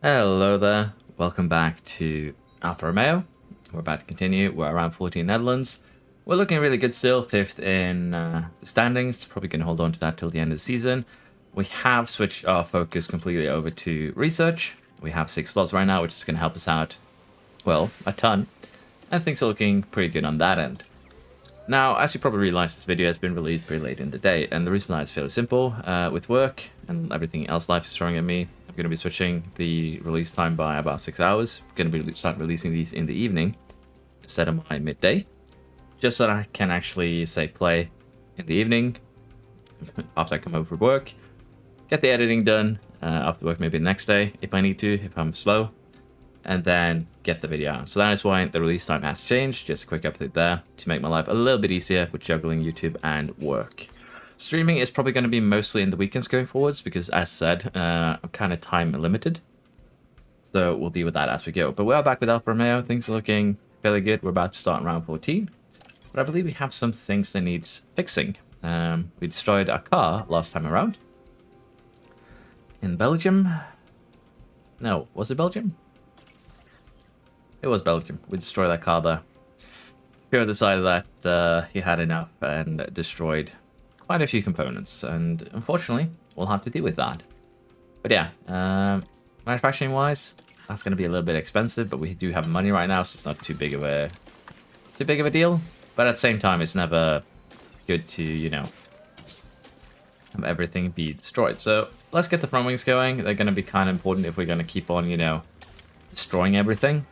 Hello there, welcome back to Alfa Romeo. We're about to continue. We're around 14 Netherlands. We're looking really good still, fifth in the standings. Probably going to hold on to that till the end of the season. We have switched our focus completely over to research. We have 6 slots right now, which is going to help us out, well, a ton. And things are looking pretty good on that end. Now, as you probably realized, this video has been released pretty late in the day, and the reason why is fairly simple. With work and everything else life is throwing at me, I'm going to be switching the release time by about 6 hours. I'm going to be start releasing these in the evening instead of my midday, just so that I can actually, say, play in the evening after I come home from work, get the editing done after work maybe the next day if I need to, if I'm slow, and then get the video out. So that is why the release time has changed. Just a quick update there to make my life a little bit easier with juggling YouTube and work. Streaming is probably going to be mostly in the weekends going forwards because, as said, I'm kind of time limited. So we'll deal with that as we go. But we are back with Alfa Romeo. Things are looking fairly good. We're about to start in round 14. But I believe we have some things that needs fixing. We destroyed our car last time around. In Belgium? No, was it Belgium? It was Belgium. We destroyed that car there. Pierre decided that he had enough and destroyed quite a few components. And unfortunately, we'll have to deal with that. But yeah, manufacturing-wise, that's going to be a little bit expensive. But we do have money right now, so it's not too big of a deal. But at the same time, it's never good to, you know, have everything be destroyed. So let's get the front wings going. They're going to be kind of important if we're going to keep on, you know, destroying everything.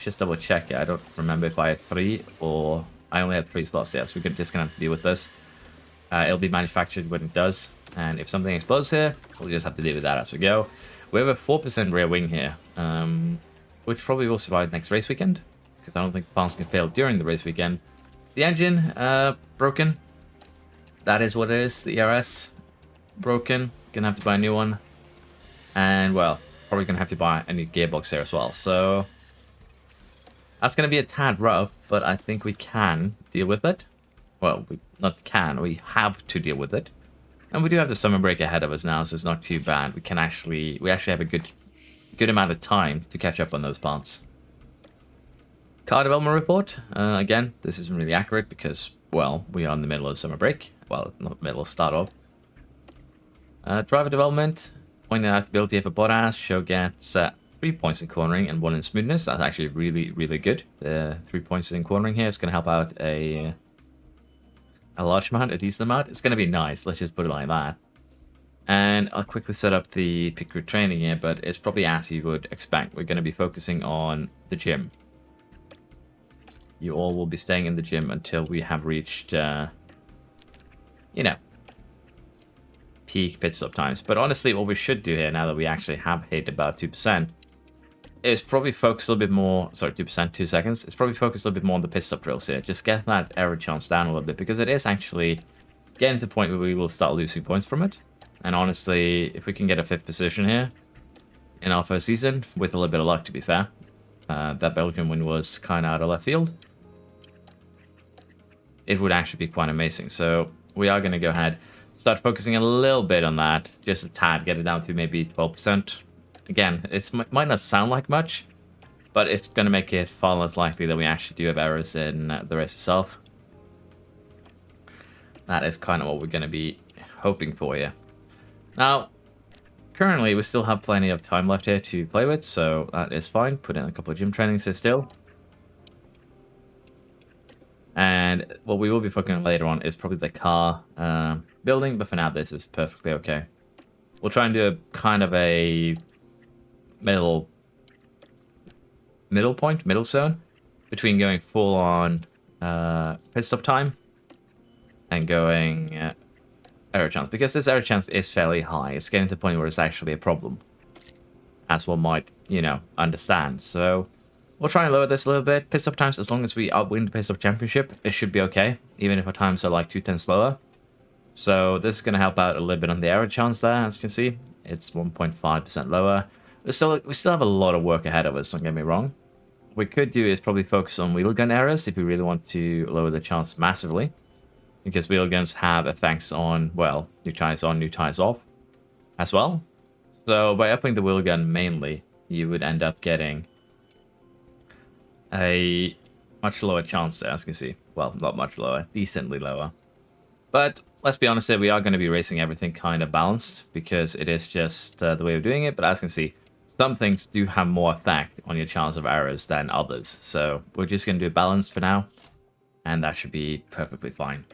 Just double check it. I don't remember if I had 3 or I only had 3 slots. Yes, we're just gonna have to deal with this. It'll be manufactured when it does, and if something explodes here, we'll just have to deal with that as we go. We have a 4% rear wing here, which probably will survive next race weekend because I don't think parts can fail during the race weekend. The engine broken. That is what it is. The ERS broken. Gonna have to buy a new one, and well, probably going to have to buy a new gearbox here as well. So that's going to be a tad rough, but I think we can deal with it. Well, we have to deal with it. And we do have the summer break ahead of us now, so it's not too bad. We actually have a good amount of time to catch up on those parts. Car development report. Again, this isn't really accurate because, well, we are in the middle of summer break. Well, not middle, start off. Driver development. Pointing out ability of a Bottas, show gets 3 points in cornering and 1 in smoothness. That's actually really, really good. The 3 points in cornering here is going to help out a large amount, a decent amount. It's going to be nice. Let's just put it like that. And I'll quickly set up the pit crew training here, but it's probably as you would expect. We're going to be focusing on the gym. You all will be staying in the gym until we have reached, you know, peak pit stop times. But honestly, what we should do here, now that we actually have hit about 2%, is probably focus a little bit more, sorry, 2%, 2 seconds. It's probably focus a little bit more on the pit stop drills here. Just get that error chance down a little bit, because it is actually getting to the point where we will start losing points from it. And honestly, if we can get a 5th position here in our first season, with a little bit of luck, to be fair, that Belgian win was kind of out of left field, it would actually be quite amazing. So we are going to go ahead, start focusing a little bit on that, just a tad, get it down to maybe 12%. Again, it might not sound like much, but it's going to make it far less likely that we actually do have errors in the race itself. That is kind of what we're going to be hoping for here. Now, currently, we still have plenty of time left here to play with, so that is fine. Put in a couple of gym trainings here still. And what we will be focusing on later on is probably the car building, but for now this is perfectly okay. We'll try and do a kind of a middle zone between going full on pit stop time and going error chance, because this error chance is fairly high. It's getting to the point where it's actually a problem, as one might, you know, understand. So we'll try and lower this a little bit. Pit stop times, as long as we win the pit stop championship, it should be okay, even if our times are like 2/10 slower. So this is going to help out a little bit on the error chance there. As you can see, it's 1.5% lower. We still have a lot of work ahead of us, don't get me wrong. What we could do is probably focus on wheel gun errors if we really want to lower the chance massively, because wheel guns have effects on, well, new tires on, new tires off as well. So by upping the wheel gun mainly, you would end up getting a much lower chance there, as you can see. Well, not much lower, decently lower. But let's be honest here, we are going to be racing everything kind of balanced because it is just the way of doing it. But as you can see, some things do have more effect on your chance of errors than others. So we're just going to do a balance for now, and that should be perfectly fine.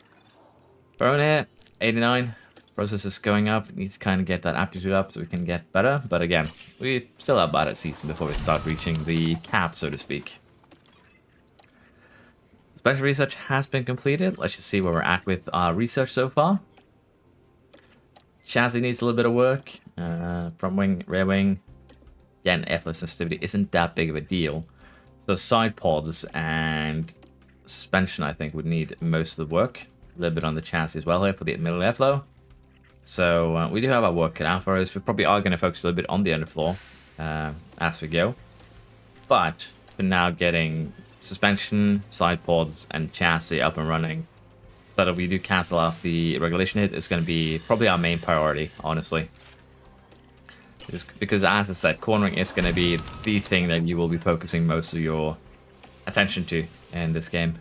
Throwing here, 89. Process is going up. Need to kind of get that aptitude up so we can get better. But again, we still have about a season before we start reaching the cap, so to speak. Special research has been completed. Let's just see where we're at with our research so far. Chassis needs a little bit of work. Front wing, rear wing. Again, airflow sensitivity isn't that big of a deal. So side pods and suspension, I think, would need most of the work. A little bit on the chassis as well here for the middle airflow. So we do have our work cut out for us. We probably are going to focus a little bit on the underfloor as we go. But for now, getting suspension, side pods, and chassis up and running so that we do cancel out the regulation hit is going to be probably our main priority, honestly. Just because, as I said, cornering is going to be the thing that you will be focusing most of your attention to in this game.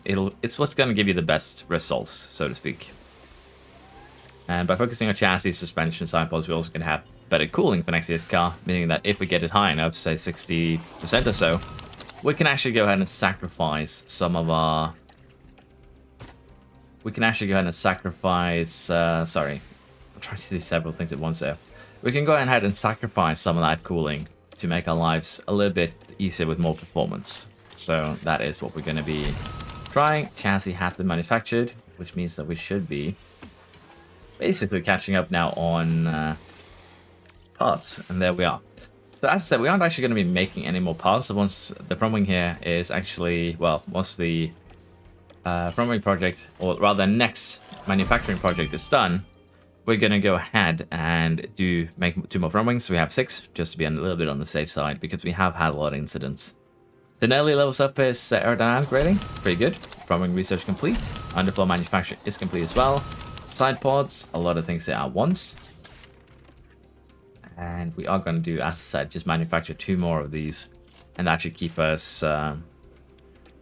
It's what's going to give you the best results, so to speak. And by focusing on chassis, suspension, side pods, we're also going to have better cooling for next year's car, meaning that if we get it high enough, say 60% or so, we can actually go ahead and sacrifice some of our... We can actually go ahead and sacrifice... sorry, I'm trying to do several things at once there. We can go ahead and sacrifice some of that cooling to make our lives a little bit easier with more performance. So that is what we're going to be trying. Chassis has been manufactured, which means that we should be basically catching up now on parts. And there we are. So as I said, we aren't actually going to be making any more parts. So once the front wing here is actually, well, once the front wing project, or rather next manufacturing project is done, we're going to go ahead and make 2 more front wings. So we have 6, just to be a little bit on the safe side, because we have had a lot of incidents. The nearly levels up is aerodynamic rating, pretty good. Front wing research complete. Underfloor manufacture is complete as well. Side pods, a lot of things here at once. And we are going to do, as I said, just manufacture 2 more of these, and that should keep us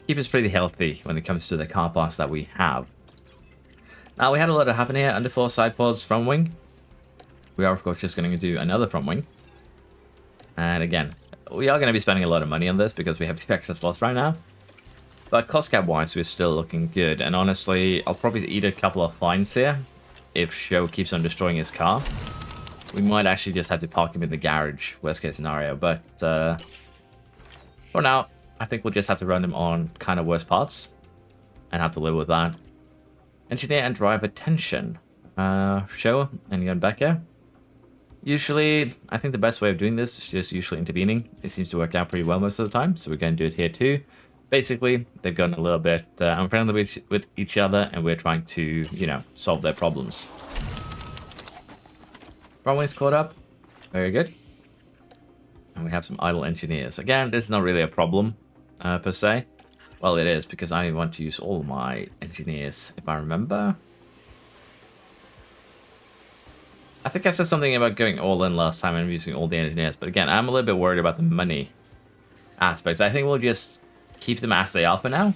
pretty healthy when it comes to the car parts that we have. Now, we had a lot of happen here. Underfloor, side pods, front wing. We are, of course, just going to do another front wing. And again, we are going to be spending a lot of money on this because we have the extra slots right now. But cost cap wise, we're still looking good. And honestly, I'll probably eat a couple of fines here if Show keeps on destroying his car. We might actually just have to park him in the garage, worst case scenario. But for now, I think we'll just have to run him on kind of worse parts and have to live with that. Engineer and driver tension. Show and you're back here. Usually, I think the best way of doing this is just usually intervening. It seems to work out pretty well most of the time, so we're going to do it here too. Basically, they've gotten a little bit unfriendly with each other, and we're trying to, you know, solve their problems. Front wing's caught up. Very good. And we have some idle engineers. Again, this is not really a problem, per se. Well, it is, because I want to use all my engineers, if I remember. I think I said something about going all in last time and using all the engineers, but again, I'm a little bit worried about the money aspects. I think we'll just keep them as they are for now.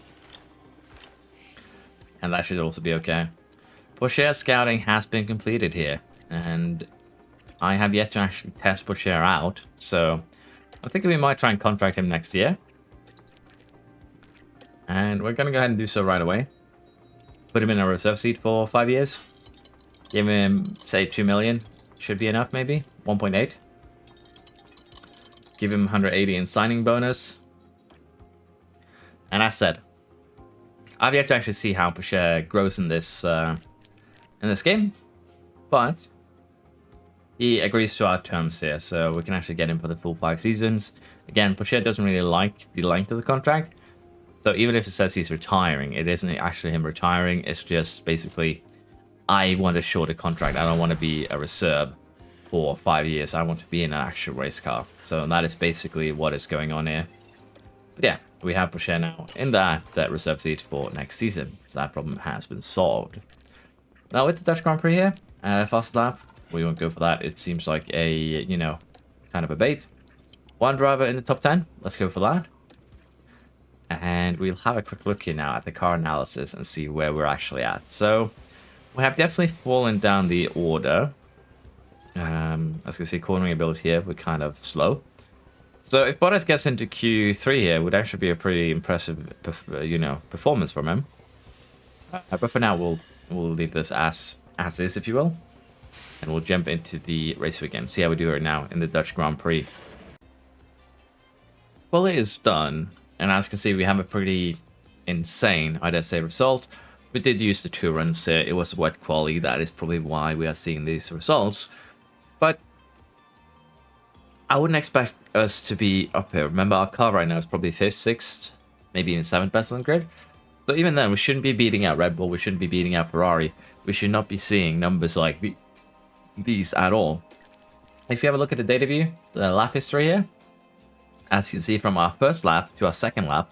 And that should also be okay. Porsche scouting has been completed here, and I have yet to actually test Porsche out, so I think we might try and contract him next year. And we're going to go ahead and do so right away. Put him in a reserve seat for 5 years. Give him, say, 2 million. Should be enough, maybe. 1.8. Give him 180 in signing bonus. And as said, I've yet to actually see how Porsche grows in this game. But he agrees to our terms here, so we can actually get him for the full 5 seasons. Again, Porsche doesn't really like the length of the contract. So even if it says he's retiring, it isn't actually him retiring. It's just basically, I want a shorter contract. I don't want to be a reserve for 5 years. I want to be in an actual race car. So that is basically what is going on here. But yeah, we have Porsche now in that reserve seat for next season. So that problem has been solved. Now with the Dutch Grand Prix here, fast lap. we won't go for that. It seems like a, you know, kind of a bait. One driver in the top 10. Let's go for that. And we'll have a quick look here now at the car analysis and see where we're actually at. So we have definitely fallen down the order. As you can see, cornering ability here, we're kind of slow. So if Bottas gets into Q3 here, it would actually be a pretty impressive, you know, performance from him. But for now, we'll leave this as is, if you will. And we'll jump into the race weekend. See how we do right now in the Dutch Grand Prix. Well, it is done. And as you can see, we have a pretty insane, I dare say, result. We did use the 2 runs here. It was wet quali. That is probably why we are seeing these results. But I wouldn't expect us to be up here. Remember, our car right now is probably 5th, 6th, maybe even 7th best on the grid. So even then, we shouldn't be beating out Red Bull. We shouldn't be beating out Ferrari. We should not be seeing numbers like these at all. If you have a look at the data view, the lap history here, as you can see from our first lap to our second lap,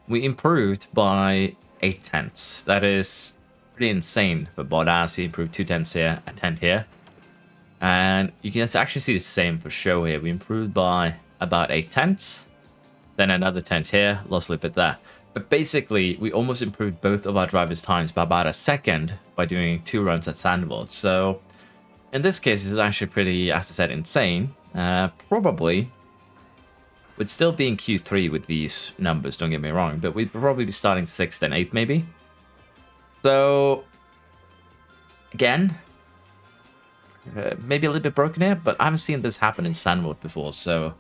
we improved by 8 tenths. That is pretty insane for Bottas. He improved 2 tenths here, a tenth here. And you can actually see the same for show here. We improved by about 8 tenths, then another tenth here, lost a little bit there. But basically, we almost improved both of our drivers' times by about a second by doing 2 runs at Zandvoort. So in this case, it's actually pretty, as I said, insane. Probably would still be in Q3 with these numbers, don't get me wrong, but we'd probably be starting 6th and 8th maybe. So again, maybe a little bit broken here, but I haven't seen this happen in Zandvoort before, so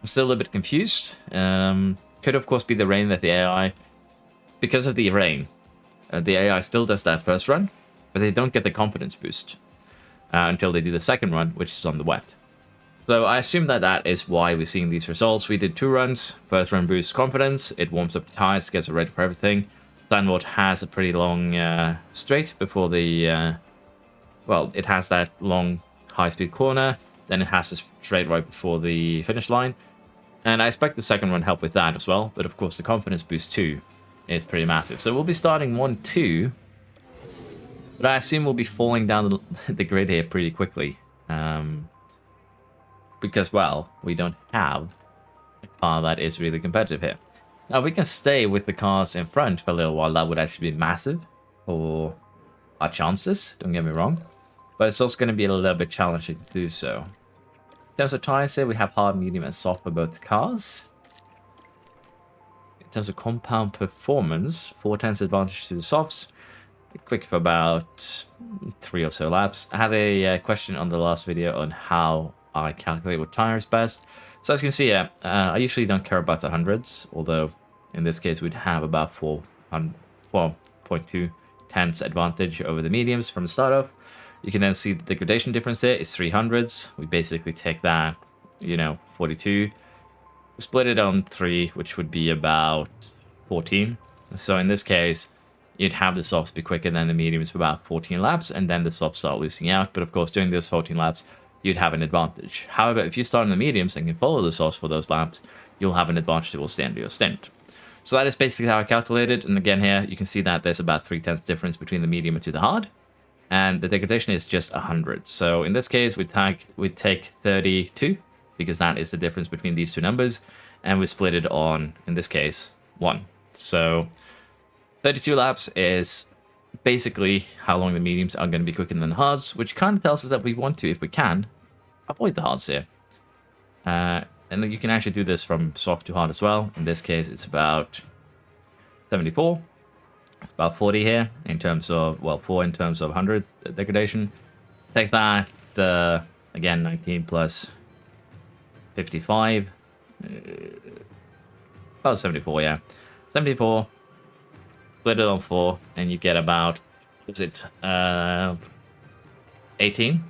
I'm still a little bit confused. Could of course be the rain that the AI, because of the rain, the AI still does that first run, but they don't get the confidence boost until they do the second run, which is on the wet. So I assume that that is why we're seeing these results. We did 2 runs. First run boosts confidence. It warms up the tires, gets it ready for everything. Zandvoort has a pretty long straight before the... well, it has that long high-speed corner. Then it has a straight right before the finish line. And I expect the second run help with that as well. But of course, the confidence boost too is pretty massive. So we'll be starting 1-2. But I assume we'll be falling down the grid here pretty quickly. Because, well, we don't have a car that is really competitive here. Now, if we can stay with the cars in front for a little while, that would actually be massive for our chances, don't get me wrong. But it's also going to be a little bit challenging to do so. In terms of tires here, we have hard, medium, and soft for both cars. In terms of compound performance, 4 tenths advantage to the softs. Quick for about 3 or so laps. I had a question on the last video on how I calculate what tire is best. So as you can see here, I usually don't care about the hundreds, although in this case we'd have about 4.2 tenths advantage over the mediums from the start off. You can then see the degradation difference here is 300s. We basically take that, you know, 42. We split it on 3, which would be about 14. So in this case, you'd have the softs be quicker than the mediums for about 14 laps, and then the softs start losing out. But of course, during those 14 laps, you'd have an advantage. However, if you start in the mediums and can follow the softs for those laps, you'll have an advantage towards the end of your stint. So that is basically how I calculated. And again here, you can see that there's about 3 tenths difference between the medium and to the hard. And the degradation is just 100. So in this case, we take 32, because that is the difference between these two numbers. And we split it on, in this case, 1. So 32 laps is basically how long the mediums are going to be quicker than the hards, which kind of tells us that we want to, if we can, avoid the hards here. And you can actually do this from soft to hard as well. In this case, it's about 74. It's about 40 here in terms of, well, 4 in terms of 100 degradation. Take that, again, 19 plus 55. About 74, yeah. 74. Split it on 4, and you get about, what is it, 18.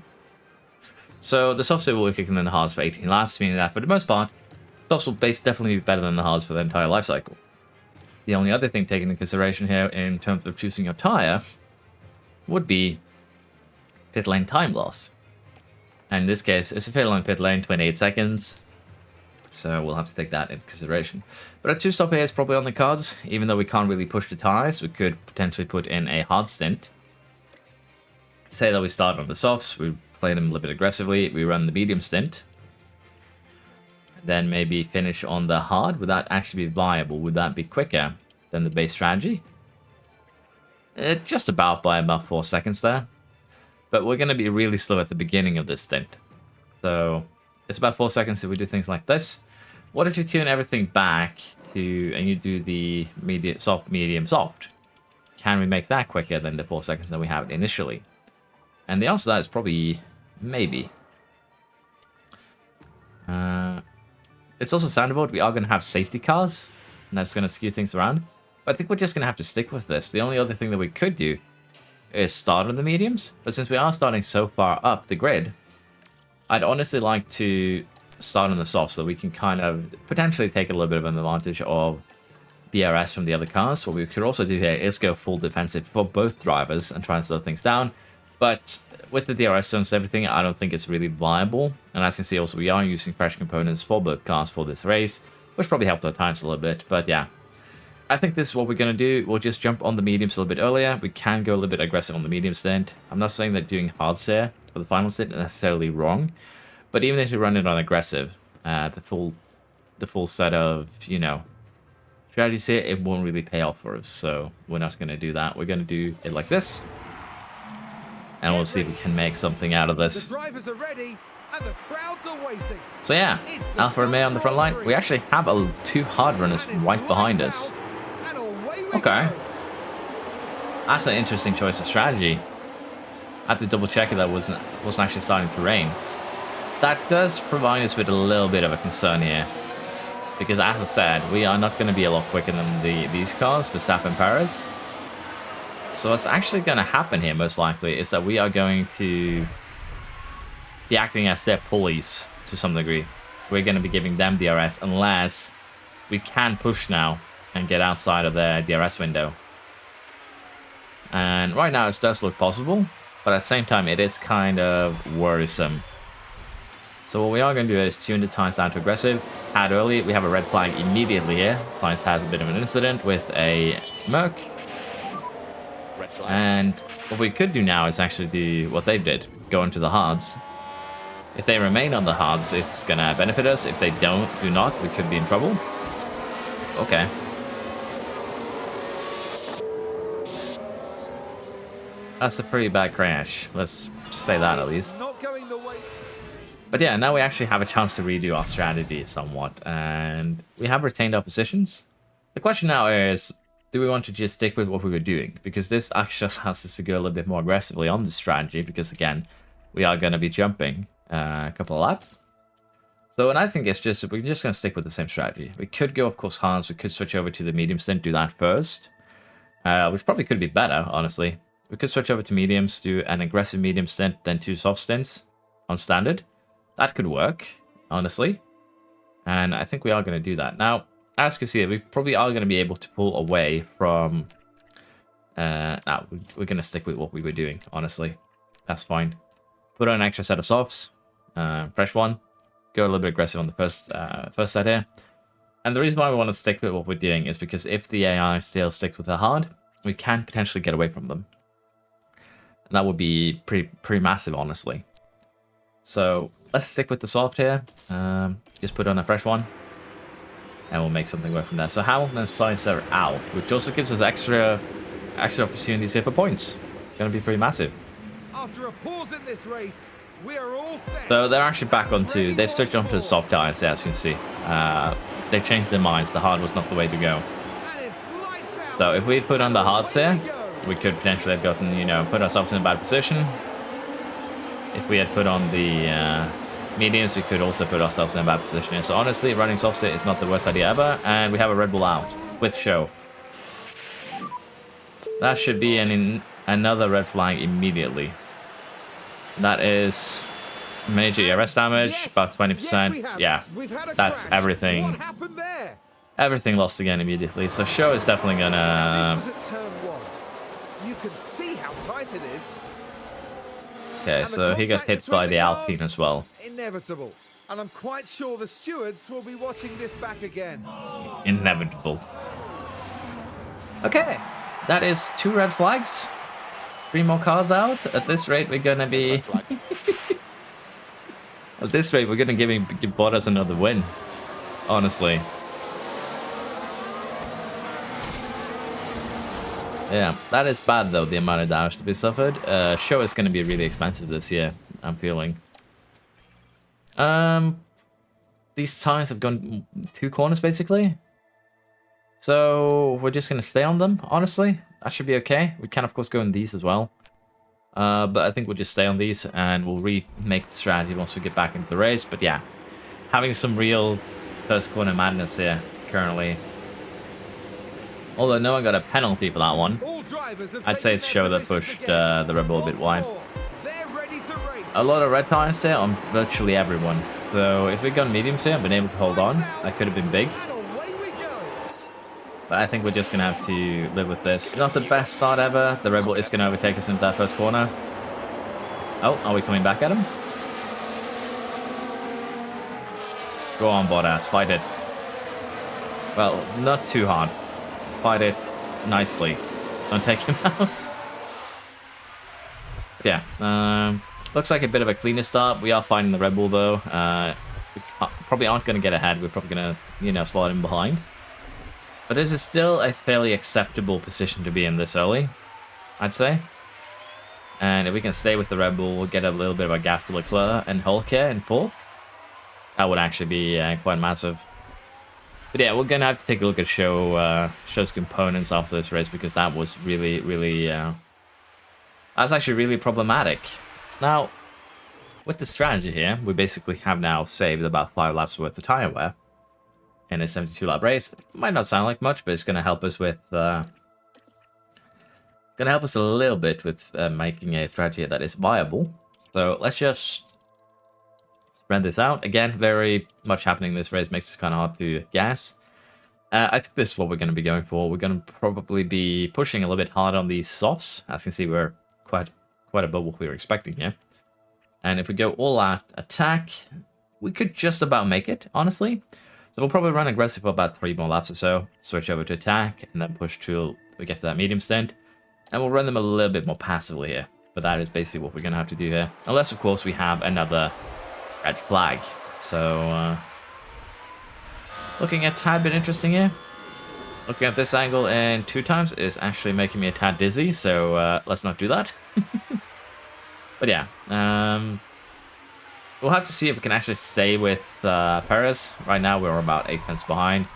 So the softs will be quicker than the hards for 18 laps, meaning that for the most part, softs will definitely be better than the hards for the entire life cycle. The only other thing taken into consideration here in terms of choosing your tire would be pit lane time loss. And in this case, it's a fairly long pit lane, 28 seconds. So we'll have to take that into consideration. But a 2-stop here is probably on the cards. Even though we can't really push the tires, we could potentially put in a hard stint. Say that we start on the softs, we play them a little bit aggressively. We run the medium stint. Then maybe finish on the hard. Would that actually be viable? Would that be quicker than the base strategy? Just about by about 4 seconds there. But we're going to be really slow at the beginning of this stint. So it's about 4 seconds if we do things like this. What if you tune everything back to, and you do the medium, soft, medium, soft? Can we make that quicker than the 4 seconds that we have initially? And the answer to that is probably maybe. It's also soundboard. We are going to have safety cars, and that's going to skew things around. But I think we're just going to have to stick with this. The only other thing that we could do is start on the mediums. But since we are starting so far up the grid, I'd honestly like to start on the soft so we can kind of potentially take a little bit of an advantage of DRS from the other cars. What we could also do here is go full defensive for both drivers and try and slow things down. But with the DRS zones and everything, I don't think it's really viable. And as you can see, also, we are using fresh components for both cars for this race, which probably helped our times a little bit. But yeah, I think this is what we're going to do. We'll just jump on the mediums a little bit earlier. We can go a little bit aggressive on the medium stint. I'm not saying that doing hards here for the final stint is necessarily wrong. But even if you run it on aggressive, the full set of, you know, strategies here, it won't really pay off for us. So we're not going to do that. We're going to do it like this. And we'll see if we can make something out of this. The drivers are ready and the crowds are waiting. So yeah, Alfa Romeo on the front line. We actually have two hard runners right behind us. Okay. That's an interesting choice of strategy. I have to double check if that wasn't actually starting to rain. That does provide us with a little bit of a concern here. Because as I said, we are not going to be a lot quicker than these cars, Verstappen and Perez. So what's actually going to happen here, most likely, is that we are going to be acting as their pulleys to some degree. We're going to be giving them DRS unless we can push now and get outside of their DRS window. And right now it does look possible, but at the same time it is kind of worrisome. So what we are going to do is tune the tires down to aggressive. Had early, we have a red flag immediately here. Tires has a bit of an incident with a Merc. And what we could do now is actually do what they did, go into the hards. If they remain on the hards, it's going to benefit us. If they do not, we could be in trouble. Okay. That's a pretty bad crash. Let's say that at least. But yeah, now we actually have a chance to redo our strategy somewhat. And we have retained our positions. The question now is, do we want to just stick with what we were doing? Because this actually has us to go a little bit more aggressively on the strategy. Because again, we are going to be jumping a couple of laps. So what I think is just, we're just going to stick with the same strategy. We could go, of course, hards. We could switch over to the medium stint, do that first. Which probably could be better, honestly. We could switch over to mediums, do an aggressive medium stint, then 2 soft stints on standard. That could work, honestly. And I think we are going to do that. Now, as you can see, we probably are going to be able to pull away from... we're going to stick with what we were doing, honestly. That's fine. Put on an extra set of softs. Fresh one. Go a little bit aggressive on the first set here. And the reason why we want to stick with what we're doing is because if the AI still sticks with the hard, we can potentially get away from them. And that would be pretty massive, honestly. So let's stick with the soft here. Just put on a fresh one. And we'll make something work from there. So Hamilton and Sainz are out, which also gives us extra opportunities here for points. It's going to be pretty massive. After a pause in this race, we are all set. So they're actually back onto, they've switched onto the soft tires, as you can see. They changed their minds. The hard was not the way to go. So if we put on the hards here, we could potentially have gotten, put ourselves in a bad position. If we had put on the mediums, we could also put ourselves in a bad position here. So honestly, running soft state is not the worst idea ever. And we have a Red Bull out with show. That should be another red flag immediately. That is major ERS damage, about 20%. Yeah, that's everything. What happened there? Everything lost again immediately. So show is definitely gonna... This was at turn 1. You can see how tight it is. Okay, so he got hit by the Alpine as well. Inevitable. And I'm quite sure the stewards will be watching this back again. Inevitable. Okay, that is 2 red flags. 3 more cars out. At this rate, we're gonna be... At this rate, we're going to give Bottas another win. Honestly. Yeah, that is bad though, the amount of damage to be suffered. Show is going to be really expensive this year, I'm feeling. These tires have gone 2 corners basically. So we're just going to stay on them, honestly. That should be okay. We can of course go in these as well. But I think we'll just stay on these and we'll remake the strategy once we get back into the race. But yeah, having some real first corner madness here currently. Although no one got a penalty for that one. I'd say it's Show that pushed the Red Bull a bit wide. A lot of red tires here on virtually everyone. So if we'd gone mediums here and been able to hold on, that could have been big. But I think we're just going to have to live with this. Not the best start ever. The Red Bull is going to overtake us into that first corner. Oh, are we coming back at him? Go on, Bottas. Fight it. Well, not too hard. Fight it nicely. Don't take him out. Yeah. Looks like a bit of a cleaner start. We are fighting the Red Bull, though. We probably aren't going to get ahead. We're probably going to, slot in behind. But this is still a fairly acceptable position to be in this early, I'd say. And if we can stay with the Red Bull, we'll get a little bit of a gap to Leclerc and Hulk here in 4th. That would actually be quite massive. But yeah, we're going to have to take a look at Show's components after this race because that was really, that's actually really problematic. Now, with the strategy here, we basically have now saved about 5 laps worth of tire wear in a 72-lap race. It might not sound like much, but it's going to help us with a little bit with making a strategy that is viable. So let's just spread this out. Again, very much happening in this race makes it kind of hard to gas. I think this is what we're going to be going for. We're going to probably be pushing a little bit hard on these softs. As you can see, we're quite above what we were expecting here. And if we go all out attack, we could just about make it, honestly. So we'll probably run aggressive for about 3 more laps or so, switch over to attack, and then push till we get to that medium stint. And we'll run them a little bit more passively here. But that is basically what we're going to have to do here. Unless, of course, we have another red flag. So, looking a tad bit interesting here. Looking at this angle in 2 times is actually making me a tad dizzy, so let's not do that. But yeah, we'll have to see if we can actually stay with Perez. Right now we're about 8 tenths behind.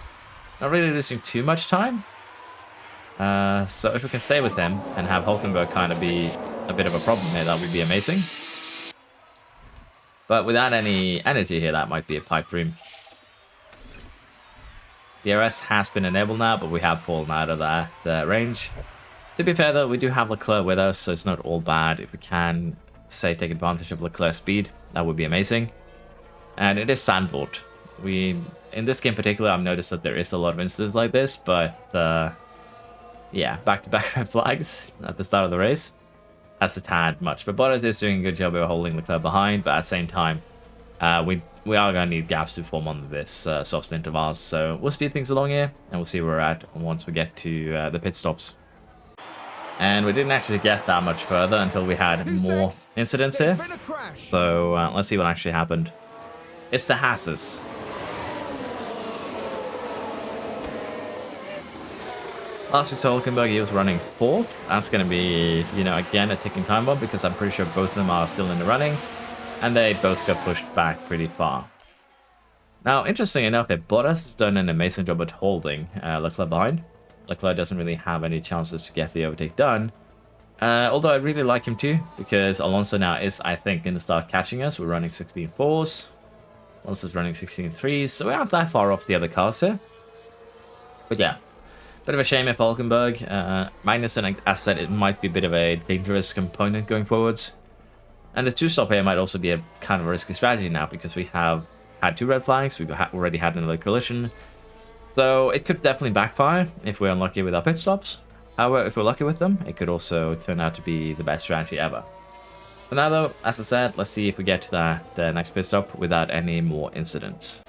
Not really losing too much time. So if we can stay with him and have Hulkenberg kind of be a bit of a problem here, that would be amazing. But without any energy here, that might be a pipe dream. DRS has been enabled now, but we have fallen out of that range. To be fair though, we do have Leclerc with us, so it's not all bad. If we can, say, take advantage of Leclerc's speed, that would be amazing. And it is sandboard. In this game in particular, I've noticed that there is a lot of instances like this, but yeah, back-to-back red flags at the start of the race. That's a tad much. But Bottas is doing a good job of holding Leclerc behind, but at the same time, we are going to need gaps to form on this soft stint of ours. So we'll speed things along here, and we'll see where we're at once we get to the pit stops. And we didn't actually get that much further until we had more incidents here. So let's see what actually happened. It's the Hasses. Last we saw Hulkenberg, he was running 4th. That's going to be, again, a ticking time bomb because I'm pretty sure both of them are still in the running. And they both got pushed back pretty far. Now, interesting enough, Bottas has done an amazing job at holding Leclerc behind. Leclerc doesn't really have any chances to get the overtake done. Although I really like him too, because Alonso now is, I think, going to start catching us. We're running 16.4s. Alonso's running 16.3s, so we aren't that far off the other cars here. But yeah, bit of a shame if Hulkenberg. Magnussen, as I said, it might be a bit of a dangerous component going forwards. And the 2-stop here might also be a kind of a risky strategy now, because we have had 2 red flags. We've already had another collision. So it could definitely backfire if we're unlucky with our pit stops. However, if we're lucky with them, it could also turn out to be the best strategy ever. For now though, as I said, let's see if we get to that next pit stop without any more incidents.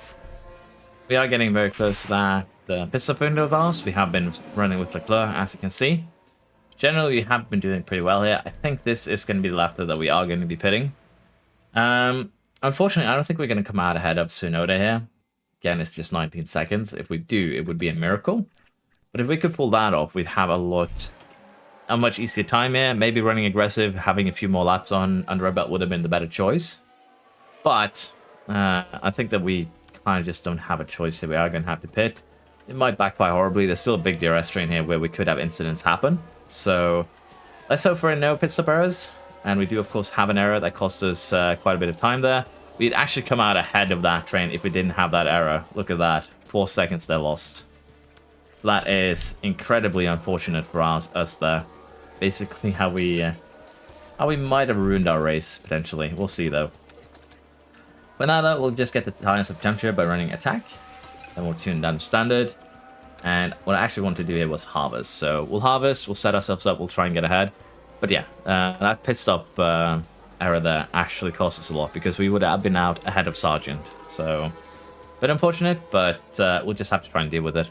We are getting very close to that pit stop window of ours. We have been running with Leclerc, as you can see. Generally, we have been doing pretty well here. I think this is going to be the lap that we are going to be pitting. Unfortunately, I don't think we're going to come out ahead of Tsunoda here. Again, it's just 19 seconds. If we do, it would be a miracle. But if we could pull that off, we'd have a much easier time here. Maybe running aggressive, having a few more laps on under our belt would have been the better choice. But I think that we kind of just don't have a choice here. We are going to have to pit. It might backfire horribly. There's still a big DRS train here where we could have incidents happen. So let's hope for no pit stop errors. And we do, of course, have an error that cost us quite a bit of time there. We'd actually come out ahead of that train if we didn't have that error. Look at that. 4 seconds they're lost. That is incredibly unfortunate for us there. Basically how we might have ruined our race, potentially. We'll see, though. For now, though, we'll just get the tires up temperature by running attack. Then we'll tune down to standard. And what I actually want to do here was harvest. So we'll harvest, we'll set ourselves up, we'll try and get ahead. But yeah, that pit stop error there actually cost us a lot because we would have been out ahead of Sargent. So, a bit unfortunate, but we'll just have to try and deal with it.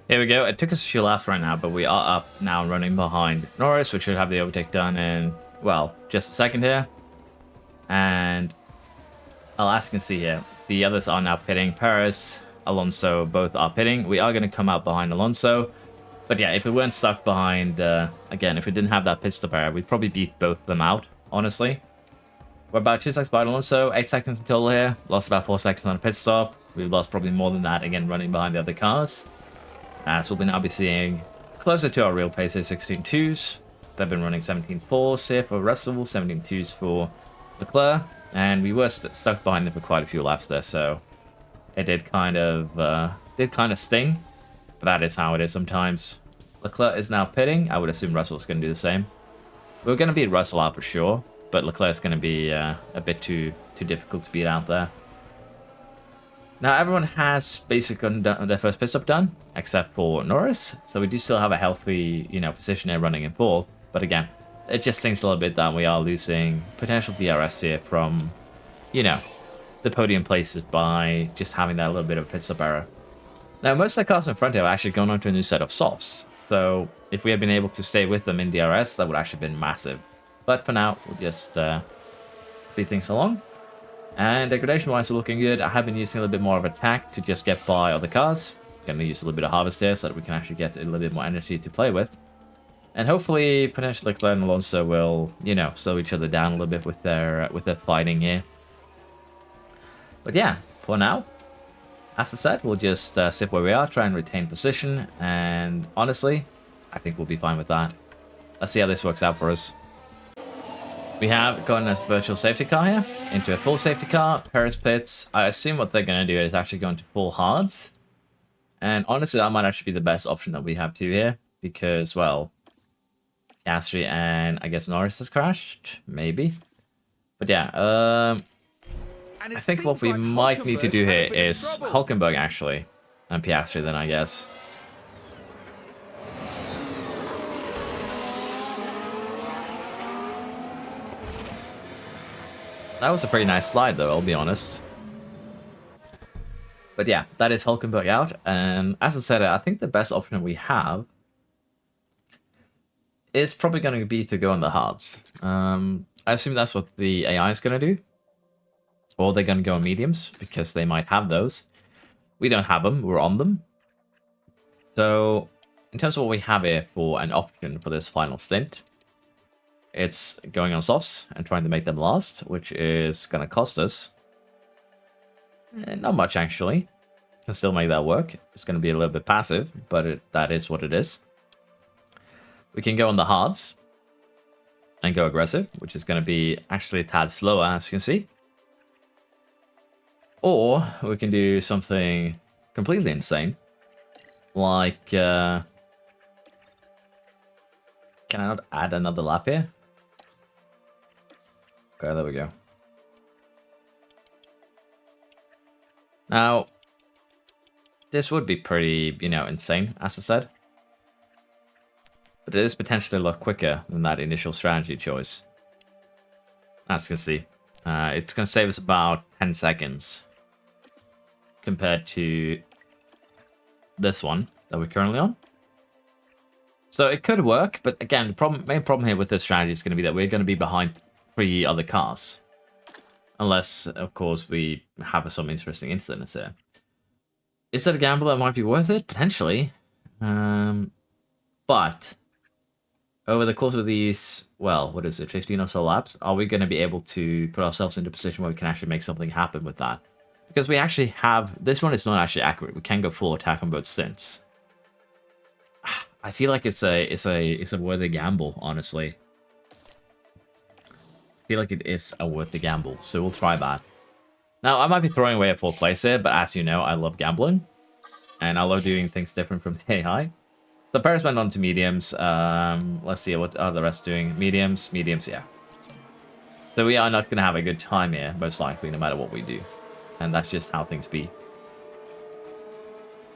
Here we go. It took us a few laps right now, but we are up now and running behind Norris, which should have the overtake done in, well, just a second here. And as you can see here, the others are now pitting. Perez, Alonso, both are pitting. We are going to come out behind Alonso. But yeah, if we weren't stuck behind, again, if we didn't have that pit stop error, we'd probably beat both of them out, honestly. We're about 2 seconds behind Alonso, 8 seconds in total here. Lost about 4 seconds on a pit stop. We've lost probably more than that, again, running behind the other cars. So we'll now be seeing closer to our real pace here, 16.2s. They've been running 17.4s here for Russell, 17.2s for Leclerc. And we were stuck behind them for quite a few laps there, so it did kind of sting. But that is how it is sometimes. Leclerc is now pitting. I would assume Russell's going to do the same. We're going to beat Russell out for sure, but Leclerc's going to be a bit too difficult to beat out there. Now everyone has basically their first pit stop done, except for Norris. So we do still have a healthy, position here running in fourth. But again, it just stings a little bit that we are losing potential DRS here from, the podium places by just having that little bit of pit stop error. Now most of the cars in front here have actually gone on to a new set of softs. So if we had been able to stay with them in DRS, that would actually have been massive. But for now, we'll just speed things along. And degradation-wise, we're looking good. I have been using a little bit more of attack to just get by other cars. Going to use a little bit of harvest here so that we can actually get a little bit more energy to play with. And hopefully, potentially, Leclerc and Alonso will, slow each other down a little bit with their fighting here. But yeah, for now, as I said, we'll just sit where we are, try and retain position. And honestly, I think we'll be fine with that. Let's see how this works out for us. We have gotten a virtual safety car here into a full safety car. Perez pits. I assume what they're going to do is actually go into full hards. And honestly, that might actually be the best option that we have too here. Because, well, Gasly and I guess Norris has crashed. Maybe. But yeah, I think what we might need to do here is Hulkenberg actually. And Piastri then, I guess. That was a pretty nice slide, though, I'll be honest. But yeah, that is Hulkenberg out. And as I said, I think the best option we have is probably going to be to go on the hards. I assume that's what the AI is going to do. Or they're going to go on mediums, because they might have those. We don't have them, we're on them. So, in terms of what we have here for an option for this final stint, it's going on softs and trying to make them last, which is going to cost us not much, actually. Can still make that work. It's going to be a little bit passive, but that is what it is. We can go on the hards and go aggressive, which is going to be actually a tad slower, as you can see. Or we can do something completely insane, like... can I not add another lap here? Okay, there we go. Now, this would be pretty, insane, as I said. But it is potentially a lot quicker than that initial strategy choice. As you can see, it's going to save us about 10 seconds compared to this one that we're currently on. So it could work, but again, the main problem here with this strategy is going to be that we're going to be behind 3 other cars. Unless, of course, we have some interesting incidents here. Is it a gamble that might be worth it? Potentially. But over the course of these, well, what is it, 15 or so laps, are we going to be able to put ourselves into a position where we can actually make something happen with that? Because we actually have, this one is not actually accurate. We can go full attack on both stints. I feel like it's a worthy gamble, honestly. I feel like it is a worthy gamble, so we'll try that. Now, I might be throwing away a 4th place here, but as you know, I love gambling. And I love doing things different from the AI. So Paris went on to mediums. Let's see, what are the rest doing? Mediums, yeah. So we are not going to have a good time here, most likely, no matter what we do. And that's just how things be.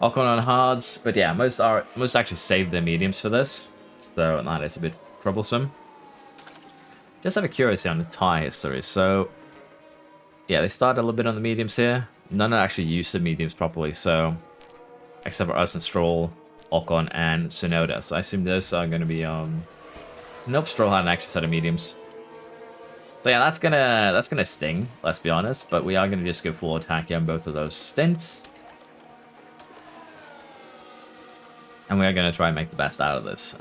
Ocon on hards, but yeah, most actually save their mediums for this. So that is a bit troublesome. Just out of curiosity on the tie history. So yeah, they started a little bit on the mediums here. None actually used the mediums properly, so except for us and Stroll, Ocon, and Tsunoda. So I assume those are going to be nope, Stroll had an extra set of mediums. So yeah, that's gonna sting, let's be honest. But we are gonna just go full attack here on both of those stints. And we are gonna try and make the best out of this.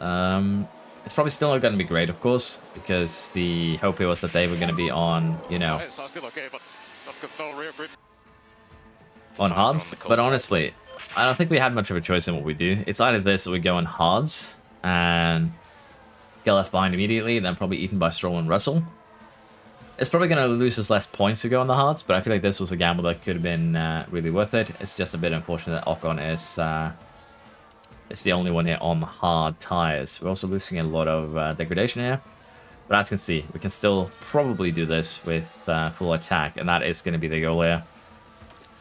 It's probably still not gonna be great, of course, because the hope here was that they were gonna be on, you know, on hards. But honestly, I don't think we had much of a choice in what we do. It's either this or we go on hards and get left behind immediately, then probably eaten by Stroll and Russell. It's probably going to lose us less points to go on the hards, but I feel like this was a gamble that could have been really worth it. It's just a bit unfortunate that Ocon is the only one here on the hard tires. We're also losing a lot of degradation here. But as you can see, we can still probably do this with full attack, and that is going to be the goal here.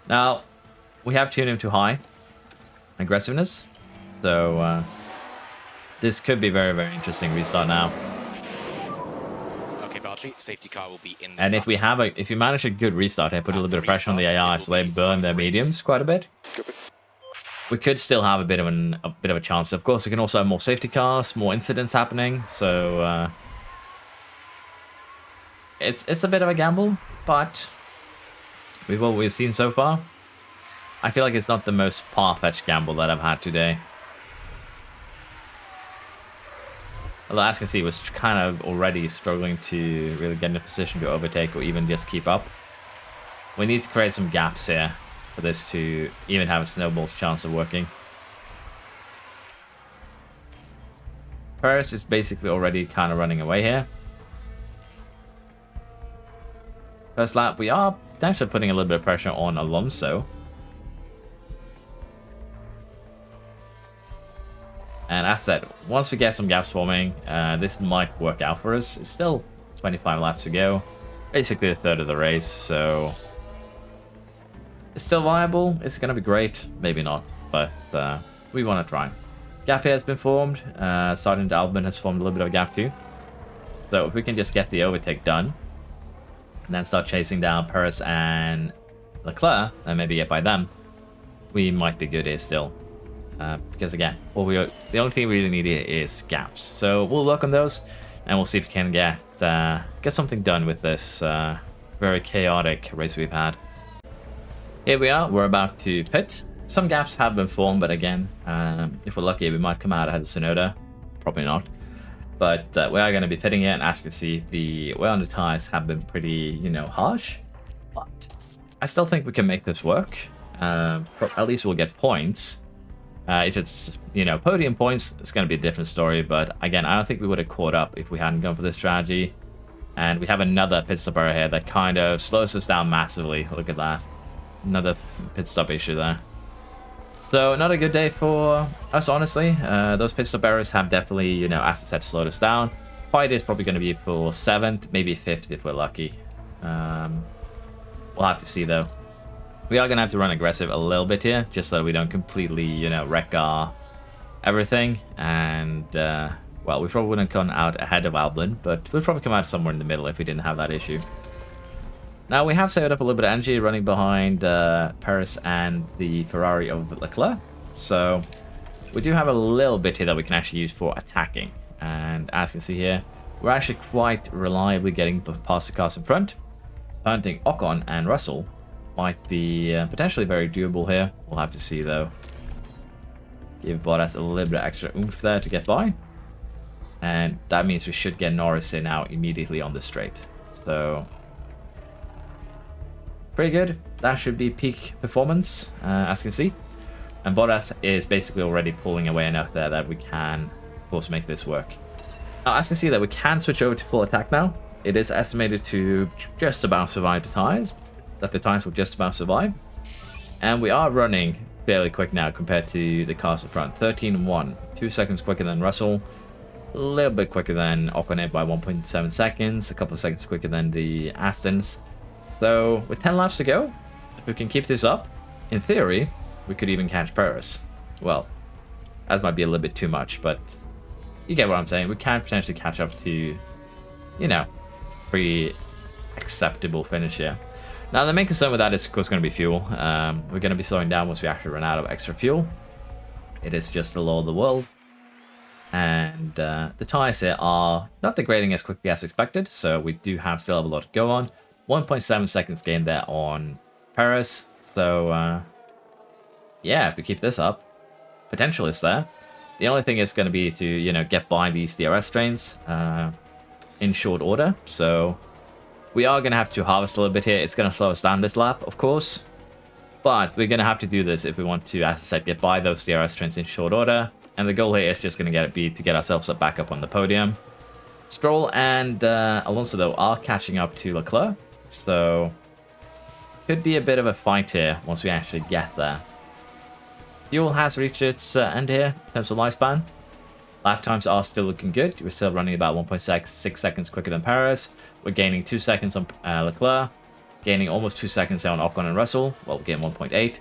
Now, we have tuned him to high aggressiveness, so this could be very, very interesting restart now. Safety car will be in this and if we have if you manage a good restart here, put a little bit of pressure on the AI so they burn their mediums quite a bit, we could still have a bit of a chance. Of course, we can also have more safety cars, more incidents happening, so it's a bit of a gamble, but with what we've seen so far, I feel like it's not the most far-fetched gamble that I've had today. Although, as you can see, we're kind of already struggling to really get in a position to overtake or even just keep up. We need to create some gaps here for this to even have a snowball's chance of working. Paris is basically already kind of running away here. First lap, we are potentially putting a little bit of pressure on Alonso. And as said, once we get some gaps forming, this might work out for us. It's still 25 laps to go. Basically a third of the race, so it's still viable. It's going to be great. Maybe not, but we want to try. Gap here has been formed. Sergeant Albin has formed a little bit of a gap too. So if we can just get the overtake done, and then start chasing down Perez and Leclerc, and maybe get by them, we might be good here still. Because again, the only thing we really need here is gaps. So we'll work on those, and we'll see if we can get something done with this very chaotic race we've had. Here we are. We're about to pit. Some gaps have been formed, but again, if we're lucky, we might come out ahead of Tsunoda. Probably not. But we are going to be pitting it, and as you can see, the wear on the tires have been pretty, harsh. But I still think we can make this work. At least we'll get points. If it's, podium points, it's going to be a different story. But again, I don't think we would have caught up if we hadn't gone for this strategy. And we have another pit stop error here that kind of slows us down massively. Look at that. Another pit stop issue there. So not a good day for us, honestly. Those pit stop errors have definitely, as I said, slowed us down. Fight is probably going to be for 7th, maybe 5th if we're lucky. We'll have to see, though. We are going to have to run aggressive a little bit here, just so that we don't completely, wreck our everything. And, well, we probably wouldn't have gone out ahead of Albon, but we'd probably come out somewhere in the middle if we didn't have that issue. Now, we have saved up a little bit of energy running behind Perez and the Ferrari of Leclerc. So, we do have a little bit here that we can actually use for attacking. And as you can see here, we're actually quite reliably getting past the cars in front. Hunting Ocon and Russell might be potentially very doable here. We'll have to see though. Give Bottas a little bit of extra oomph there to get by. And that means we should get Norris in now immediately on the straight. So, pretty good. That should be peak performance, as you can see. And Bottas is basically already pulling away enough there that we can, of course, make this work. Now, as you can see that we can switch over to full attack now. It is estimated to just about survive the tires. That the tires will just about survive. And we are running fairly quick now compared to the cars in front. 13.1, 2 seconds quicker than Russell. A little bit quicker than Ocon by 1.7 seconds. A couple of seconds quicker than the Astons. So, with 10 laps to go, if we can keep this up, in theory, we could even catch Perez. Well, that might be a little bit too much, but you get what I'm saying. We can potentially catch up to, you know, pretty acceptable finish here. Now, the main concern with that is, of course, going to be fuel. We're going to be slowing down once we actually run out of extra fuel. It is just the law of the world. And the tires here are not degrading as quickly as expected, so we do still have a lot to go on. 1.7 seconds gain there on Perez. So, yeah, if we keep this up, potential is there. The only thing is going to be to, you know, get by these DRS trains in short order. So, we are going to have to harvest a little bit here. It's going to slow us down this lap, of course. But we're going to have to do this if we want to, as I said, get by those DRS trains in short order. And the goal here is just going to be to get ourselves back up on the podium. Stroll and Alonso, though, are catching up to Leclerc. So, could be a bit of a fight here once we actually get there. Fuel has reached its end here in terms of lifespan. Lap times are still looking good. We're still running about 1.6 seconds quicker than Perez. We're gaining 2 seconds on Leclerc. Gaining almost 2 seconds on Ocon and Russell. Well, we're getting 1.8.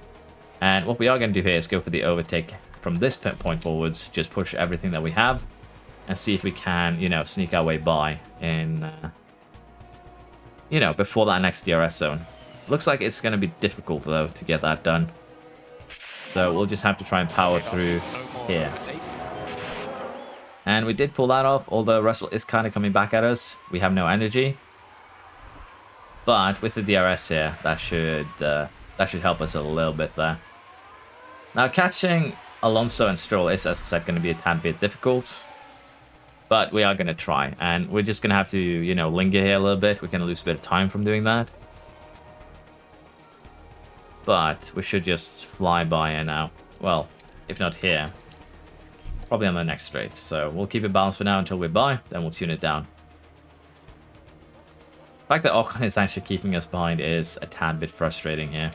And what we are going to do here is go for the overtake from this point forwards. Just push everything that we have. And see if we can, you know, sneak our way by in, you know, before that next DRS zone. Looks like it's going to be difficult, though, to get that done. So we'll just have to try and power through here. And we did pull that off, although Russell is kind of coming back at us. We have no energy. But with the DRS here, that should help us a little bit there. Now, catching Alonso and Stroll is, as I said, going to be a tad bit difficult. But we are going to try. And we're just going to have to, you know, linger here a little bit. We're going to lose a bit of time from doing that. But we should just fly by here now. Well, if not here, probably on the next straight. So we'll keep it balanced for now until we're by, then we'll tune it down. The fact that Ocon is actually keeping us behind is a tad bit frustrating here.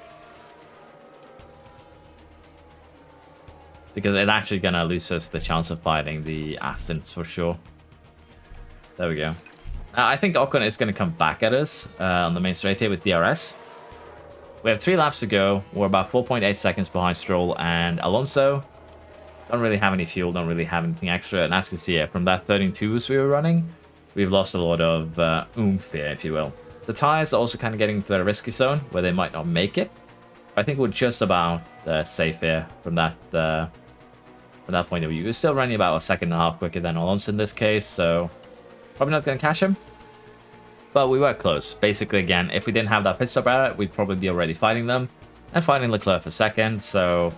Because it's actually going to lose us the chance of fighting the Astons for sure. There we go. I think Ocon is going to come back at us on the main straight here with DRS. We have 3 laps to go. We're about 4.8 seconds behind Stroll and Alonso. Don't really have any fuel, don't really have anything extra. And as you can see here, from that 13.2s we were running, we've lost a lot of oomph here, if you will. The tires are also kind of getting to the risky zone where they might not make it. I think we're just about safe here from that point of view. We're still running about 1.5 seconds quicker than Alonso in this case, so probably not going to catch him. But we were close. Basically, again, if we didn't have that pit stop error, we'd probably be already fighting them. And fighting Leclerc for second, so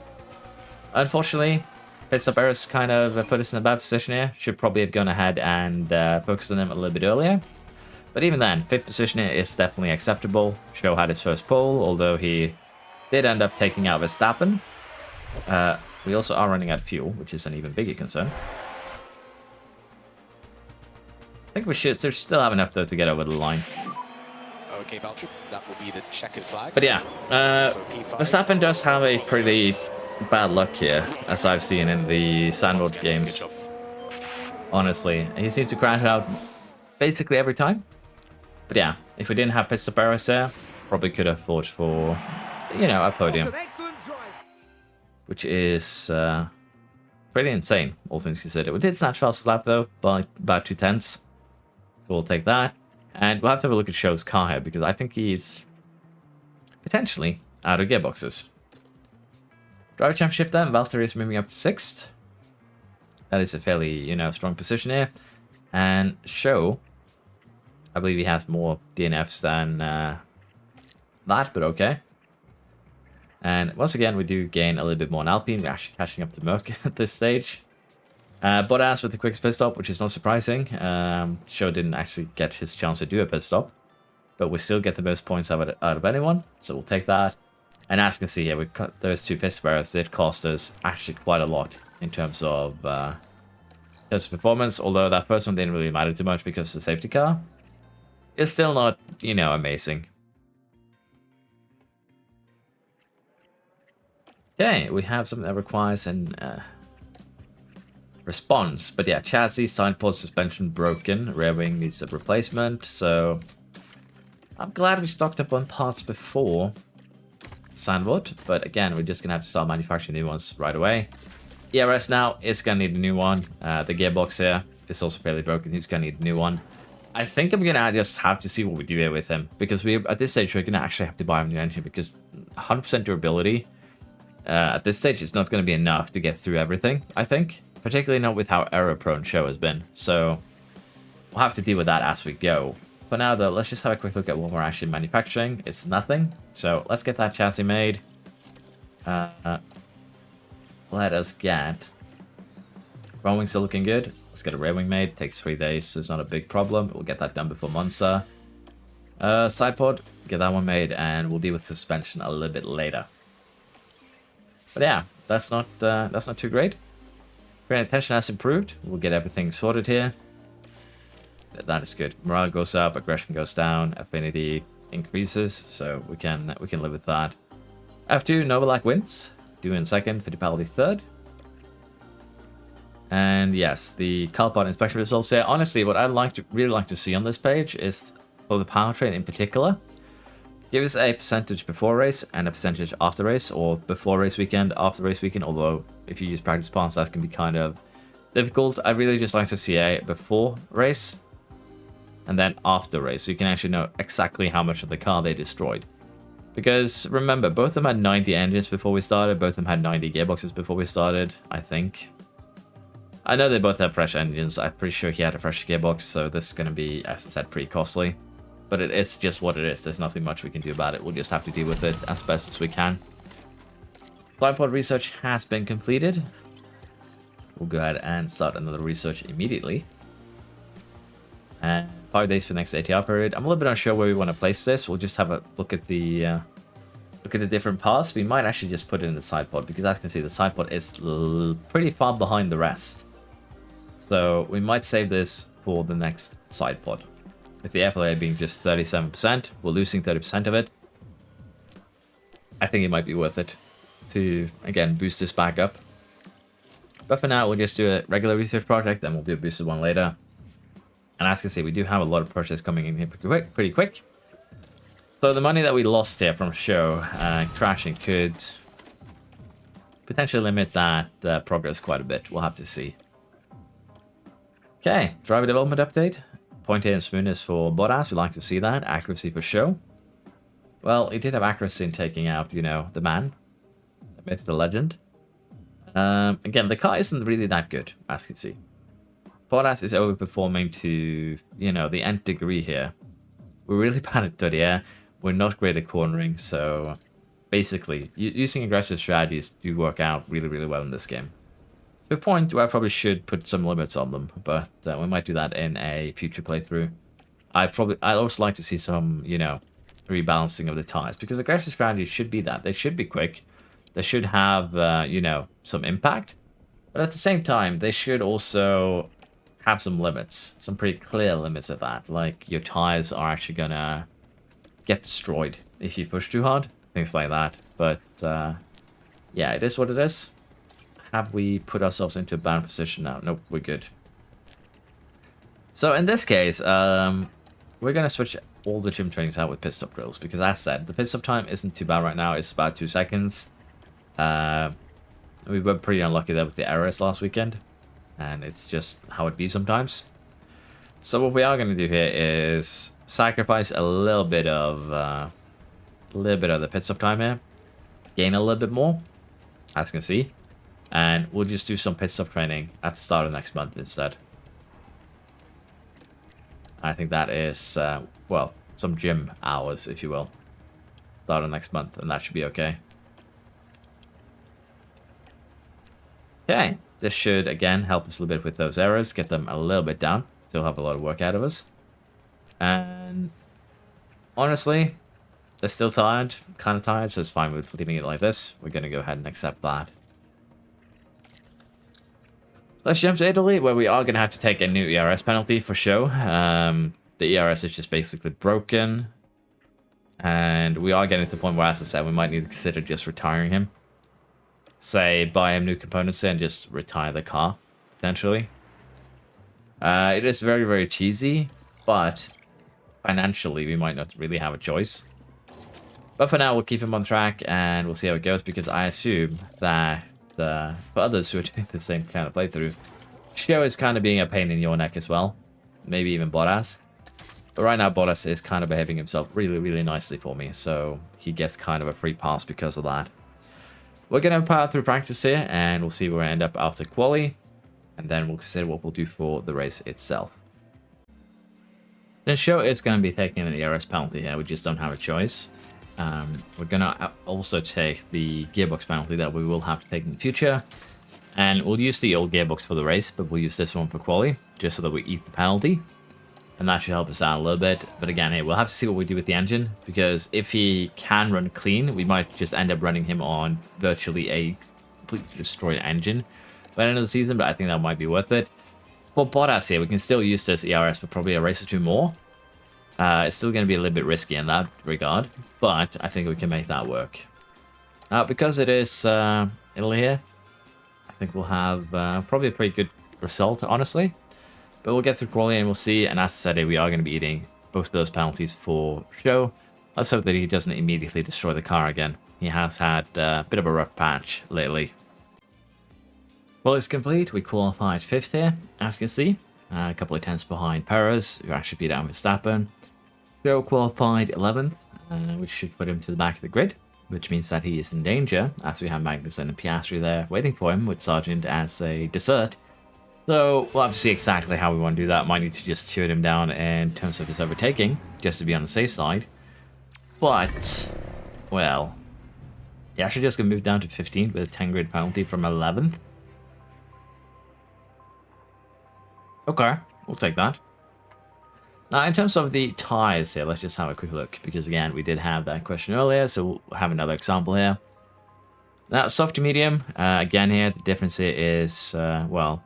unfortunately, pit stop errors kind of put us in a bad position here. Should probably have gone ahead and focused on them a little bit earlier. But even then, 5th position here is definitely acceptable. Show had his first pole, although he did end up taking out Verstappen. We also are running out of fuel, which is an even bigger concern. I think we should still have enough, though, to get over the line. Okay, Valtteri, that will be the checkered flag. But yeah, So P5. Verstappen does have a pretty bad luck here, as I've seen in the Sandwich games. Honestly, he seems to crash out basically every time. But yeah, if we didn't have pit stop errors there, probably could have fought for, you know, a podium. Which is pretty insane, all things considered. We did snatch fastest lap, though, by about 2/10. So we'll take that. And we'll have to have a look at Show's car here, because I think he's potentially out of gearboxes. Driver Championship then, Valtteri is moving up to 6th. That is a fairly, you know, strong position here. And Show, I believe he has more DNFs than that, but okay. And once again, we do gain a little bit more on Alpine. We're actually catching up to Merc at this stage. Bottas with the quickest pit stop, which is not surprising. Show didn't actually get his chance to do a pit stop. But we still get the most points out of anyone, so we'll take that. And as you can see here, we cut those 2 pit spares. Did cost us actually quite a lot in terms of performance. Although that first one didn't really matter too much because the safety car is still not, you know, amazing. Okay, we have something that requires an response. But yeah, chassis, side pod, suspension broken. Rear wing needs a replacement. So I'm glad we stocked up on parts before Sandwood. But again, we're just going to have to start manufacturing new ones right away. ERS now is going to need a new one. The gearbox here is also fairly broken. He's going to need a new one. I think I'm going to just have to see what we do here with him. Because we at this stage, we're going to actually have to buy a new engine. Because 100% durability at this stage is not going to be enough to get through everything, I think. Particularly not with how error-prone Show has been. So we'll have to deal with that as we go. For now, though, let's just have a quick look at what we're actually manufacturing. It's nothing. So let's get that chassis made. Let us get... Front wing still looking good. Let's get a rear wing made. Takes 3 days, so it's not a big problem. We'll get that done before Monza. Side pod, get that one made, and we'll deal with suspension a little bit later. But yeah, that's not too great. Granted, tension has improved. We'll get everything sorted here. That is good. Morale goes up, aggression goes down, affinity increases, so we can live with that. F2, Novalak wins. Doing second, Fittipaldi third. And yes, the car part inspection results here. Honestly, what I'd really like to see on this page is, for the powertrain in particular, give us a percentage before race and a percentage after race, or before race weekend, after race weekend, although if you use practice parts, that can be kind of difficult. I really just like to see a before race and then after race, so you can actually know exactly how much of the car they destroyed. Because remember, both of them had 90 engines before we started, both of them had 90 gearboxes before we started, I think. I know they both have fresh engines. I'm pretty sure he had a fresh gearbox, so this is going to be, as I said, pretty costly. But it is just what it is. There's nothing much we can do about it. We'll just have to deal with it as best as we can. Tripod research has been completed. We'll go ahead and start another research immediately. And 5 days for the next ATR period. I'm a little bit unsure where we want to place this. We'll just have a look at the different parts. We might actually just put it in the side pod, because as you can see, the side pod is pretty far behind the rest. So we might save this for the next side pod. With the FLA being just 37%, we're losing 30% of it. I think it might be worth it to, again, boost this back up. But for now, we'll just do a regular research project, and we'll do a boosted one later. And as you can see, we do have a lot of projects coming in here pretty quick. So the money that we lost here from Show crashing could potentially limit that progress quite a bit. We'll have to see. Okay, driver development update. Point here and smoothness for Bottas. We like to see that. Accuracy for Show. Well, he did have accuracy in taking out, you know, the man. The myth, the legend. Again, the car isn't really that good, as you can see. Bottas is overperforming to, you know, the nth degree here. We're really bad at dirty air. We're not great at cornering, so basically, using aggressive strategies do work out really, really well in this game. To a point where I probably should put some limits on them, but we might do that in a future playthrough. I'd also like to see some, you know, rebalancing of the tires, because aggressive strategies should be that. They should be quick. They should have, you know, some impact. But at the same time, they should also have some limits. Some pretty clear limits at that. Like, your tires are actually going to get destroyed if you push too hard. Things like that. But, yeah, it is what it is. Have we put ourselves into a bad position now? Nope, we're good. So in this case, we're going to switch all the gym trainings out with pit stop drills, because as I said, the pit stop time isn't too bad right now. It's about 2 seconds. We were pretty unlucky there with the errors last weekend, and it's just how it be sometimes. So what we are going to do here is sacrifice a little bit of the pit stop time here, gain a little bit more, as you can see. And we'll just do some pit stop training at the start of next month instead. I think that is, well, some gym hours, if you will. start of next month, and that should be okay. Okay, this should, again, help us a little bit with those errors, get them a little bit down. Still have a lot of work out of us. And honestly, they're still tired, kind of tired, so it's fine with leaving it like this. We're going to go ahead and accept that. Let's jump to Italy, where we are going to have to take a new ERS penalty for show. The ERS is just basically broken. And we are getting to the point where, as I said, we might need to consider just retiring him. Say, buy him new components and just retire the car, potentially. It is very, very cheesy, but financially, we might not really have a choice. But for now, we'll keep him on track, and we'll see how it goes, because I assume that for others who are doing the same kind of playthrough, show is kind of being a pain in your neck as well. Maybe even Bottas. But right now, Bottas is kind of behaving himself really, really nicely for me, so he gets kind of a free pass because of that. We're going to power through practice here, and we'll see where we end up after quali, and then we'll consider what we'll do for the race itself. The show is going to be taking an ERS penalty here, we just don't have a choice. We're going to also take the gearbox penalty that we will have to take in the future, and we'll use the old gearbox for the race, but we'll use this one for quali, just so that we eat the penalty. And that should help us out a little bit. But again, hey, we'll have to see what we do with the engine, because if he can run clean, we might just end up running him on virtually a completely destroyed engine by the end of the season, but I think that might be worth it. For Bottas here, we can still use this ERS for probably a race or two more. It's still going to be a little bit risky in that regard, but I think we can make that work. Because it is Italy here, I think we'll have probably a pretty good result, honestly. But we'll get through quality and we'll see. And as I said, we are going to be eating both of those penalties for show. Let's hope that he doesn't immediately destroy the car again. He has had a bit of a rough patch lately. Well, it's complete. We qualified 5th here, as you can see. A couple of tenths behind Perez, who actually beat out Verstappen. Show qualified 11th, which should put him to the back of the grid, which means that he is in danger, as we have Magnussen and Piastri there waiting for him with Sargent as a dessert. So we'll have to see exactly how we want to do that. Might need to just tune him down in terms of his overtaking, just to be on the safe side. But, well, he actually just going to move down to 15th with a 10 grid penalty from 11th. Okay, we'll take that. Now, in terms of the tires here, let's just have a quick look, because again, we did have that question earlier, so we'll have another example here. Now, soft to medium, again here, the difference here is, well,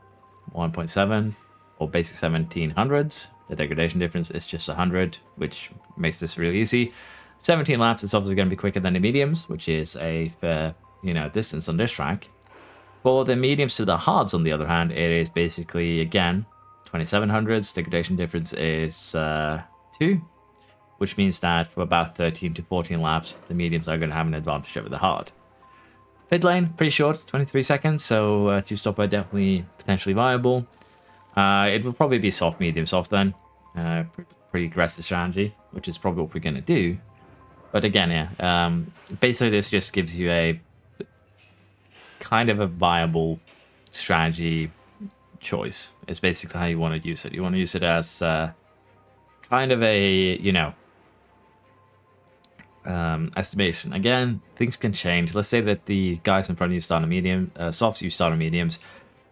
1.7 or basic 1700s. The degradation difference is just 100, which makes this really easy. 17 laps is obviously going to be quicker than the mediums, which is a fair, distance on this track. For the mediums to the hards, on the other hand, it is basically, again, 2700s. Degradation difference is 2, which means that for about 13 to 14 laps, the mediums are going to have an advantage over the hard. Pit lane, pretty short, 23 seconds, so two-stop are definitely potentially viable. It will probably be soft, medium, soft then. Pretty aggressive strategy, which is probably what we're going to do. But again, yeah, basically this just gives you a kind of a viable strategy choice. It's basically how you want to use it. You want to use it as kind of a, estimation. Again, things can change. Let's say that the guys in front of you start on medium, softs, you start on mediums.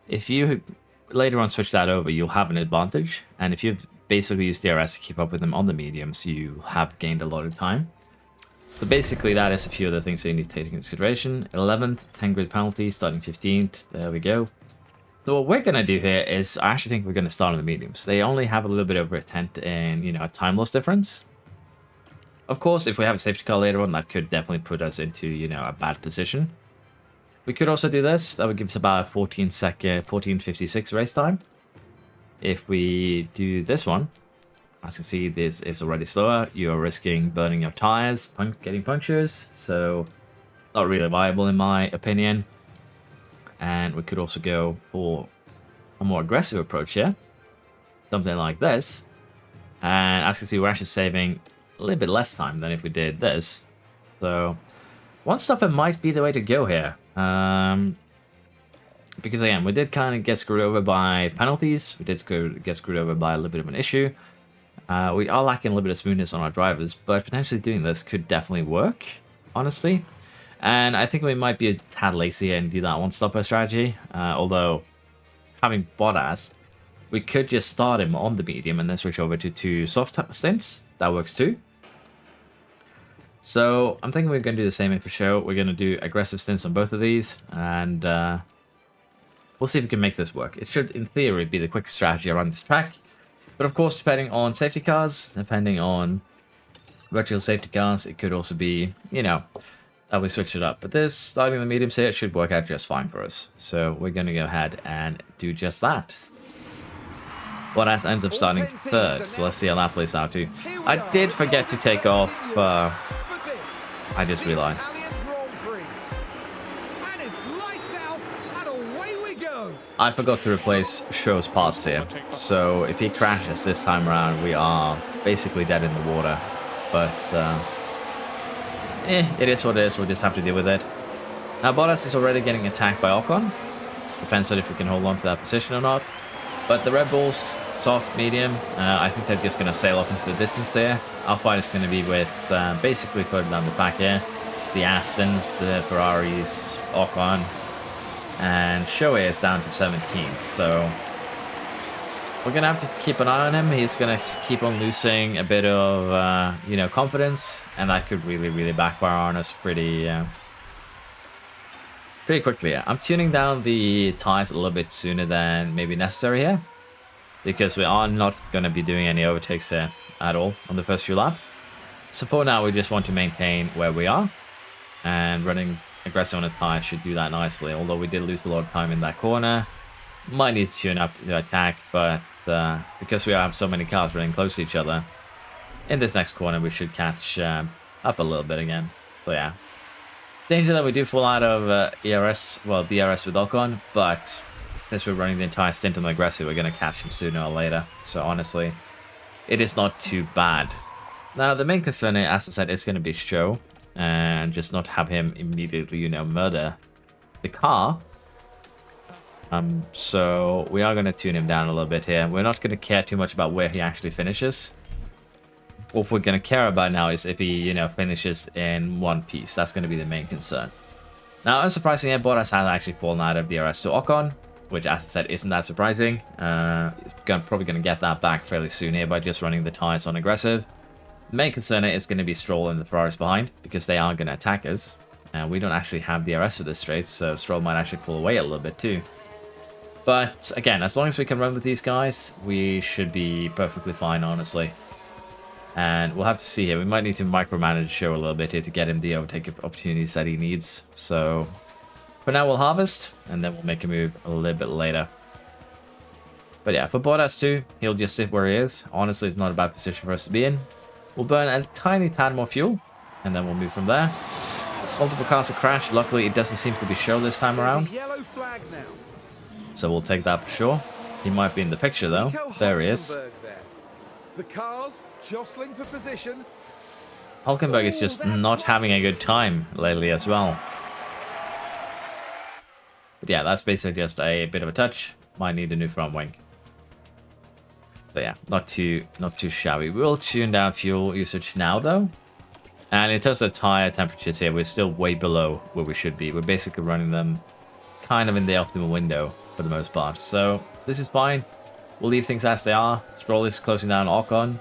If you later on switch that over, you'll have an advantage. And if you've basically used DRS to keep up with them on the mediums, you have gained a lot of time. So basically that is a few of the things that you need to take into consideration. 11th, 10 grid penalty, starting 15th. There we go. So what we're going to do here is, I actually think we're going to start on the mediums. They only have a little bit over a tenth in, time loss difference. Of course, if we have a safety car later on, that could definitely put us into, a bad position. We could also do this. That would give us about a 14:56 race time. If we do this one, as you can see, this is already slower. You are risking burning your tires, getting punctures. So, not really viable in my opinion. And we could also go for a more aggressive approach here. Something like this. And as you can see, we're actually saving a little bit less time than if we did this. So, one stopper might be the way to go here. Because again, we did kind of get screwed over by penalties. We did get screwed over by a little bit of an issue. We are lacking a little bit of smoothness on our drivers, but potentially doing this could definitely work, honestly. And I think we might be a tad lazy here and do that one-stopper strategy. Although, having Bottas, we could just start him on the medium and then switch over to 2 soft stints. That works too. So I'm thinking we're going to do the same thing for show. We're going to do aggressive stints on both of these, and we'll see if we can make this work. It should, in theory, be the quickest strategy around this track. But of course, depending on safety cars, depending on virtual safety cars, it could also be, you know, that we switch it up. But this, starting the mediums here, should work out just fine for us. So we're going to go ahead and do just that. Bottas ends up starting 3rd, so let's see how that plays out too. I did forget to take off, I just realized. I forgot to replace Show's parts here, so if he crashes this time around, we are basically dead in the water. But, it is what it is, we'll just have to deal with it. Now Bottas is already getting attacked by Ocon. Depends on if we can hold on to that position or not. But the Red Bulls, soft, medium, I think they're just going to sail off into the distance there. Our fight is going to be with basically further down the back here. The Astons, the Ferraris, Ocon, and Shoei is down to 17th. So we're going to have to keep an eye on him. He's going to keep on losing a bit of, you know, confidence. And that could really, really backfire on us pretty quickly. I'm tuning down the tires a little bit sooner than maybe necessary here, because we are not going to be doing any overtakes here at all on the first few laps. So for now, we just want to maintain where we are, and running aggressive on the tires should do that nicely. Although we did lose a lot of time in that corner, might need to tune up to attack, but because we have so many cars running close to each other, in this next corner we should catch up a little bit again. So yeah. Danger that we do fall out of ERS, well, DRS with Ocon, but since we're running the entire stint on the aggressive, we're going to catch him sooner or later. So honestly, it is not too bad. Now, the main concern, as I said, is going to be Show, and just not have him immediately, you know, murder the car. So we are going to tune him down a little bit here. We're not going to care too much about where he actually finishes. What we're going to care about now is if he, you know, finishes in one piece. That's going to be the main concern. Now, unsurprisingly, Bottas has actually fallen out of DRS to Ocon, which, as I said, isn't that surprising. Probably going to get that back fairly soon here by just running the tires on aggressive. The main concern is going to be Stroll and the Ferraris behind, because they are going to attack us. And we don't actually have DRS for this straight, so Stroll might actually pull away a little bit too. But again, as long as we can run with these guys, we should be perfectly fine, honestly. And we'll have to see here. We might need to micromanage Show a little bit here to get him the overtake opportunities that he needs. So for now, we'll harvest, and then we'll make a move a little bit later. But yeah, for Bottas too, he'll just sit where he is. Honestly, it's not a bad position for us to be in. We'll burn a tiny tad more fuel, and then we'll move from there. Multiple cars have crashed. Luckily, it doesn't seem to be Show this time around. Yellow flag now. So we'll take that for sure. He might be in the picture though. There he is. The cars jostling for position. Hulkenberg is just not having a good time lately as well. But yeah, that's basically just a bit of a touch. Might need a new front wing. So yeah, not too shabby. We'll tune down fuel usage now though. And in terms of tire temperatures here, we're still way below where we should be. We're basically running them kind of in the optimal window for the most part. So this is fine. We'll leave things as they are. Stroll is closing down Ocon.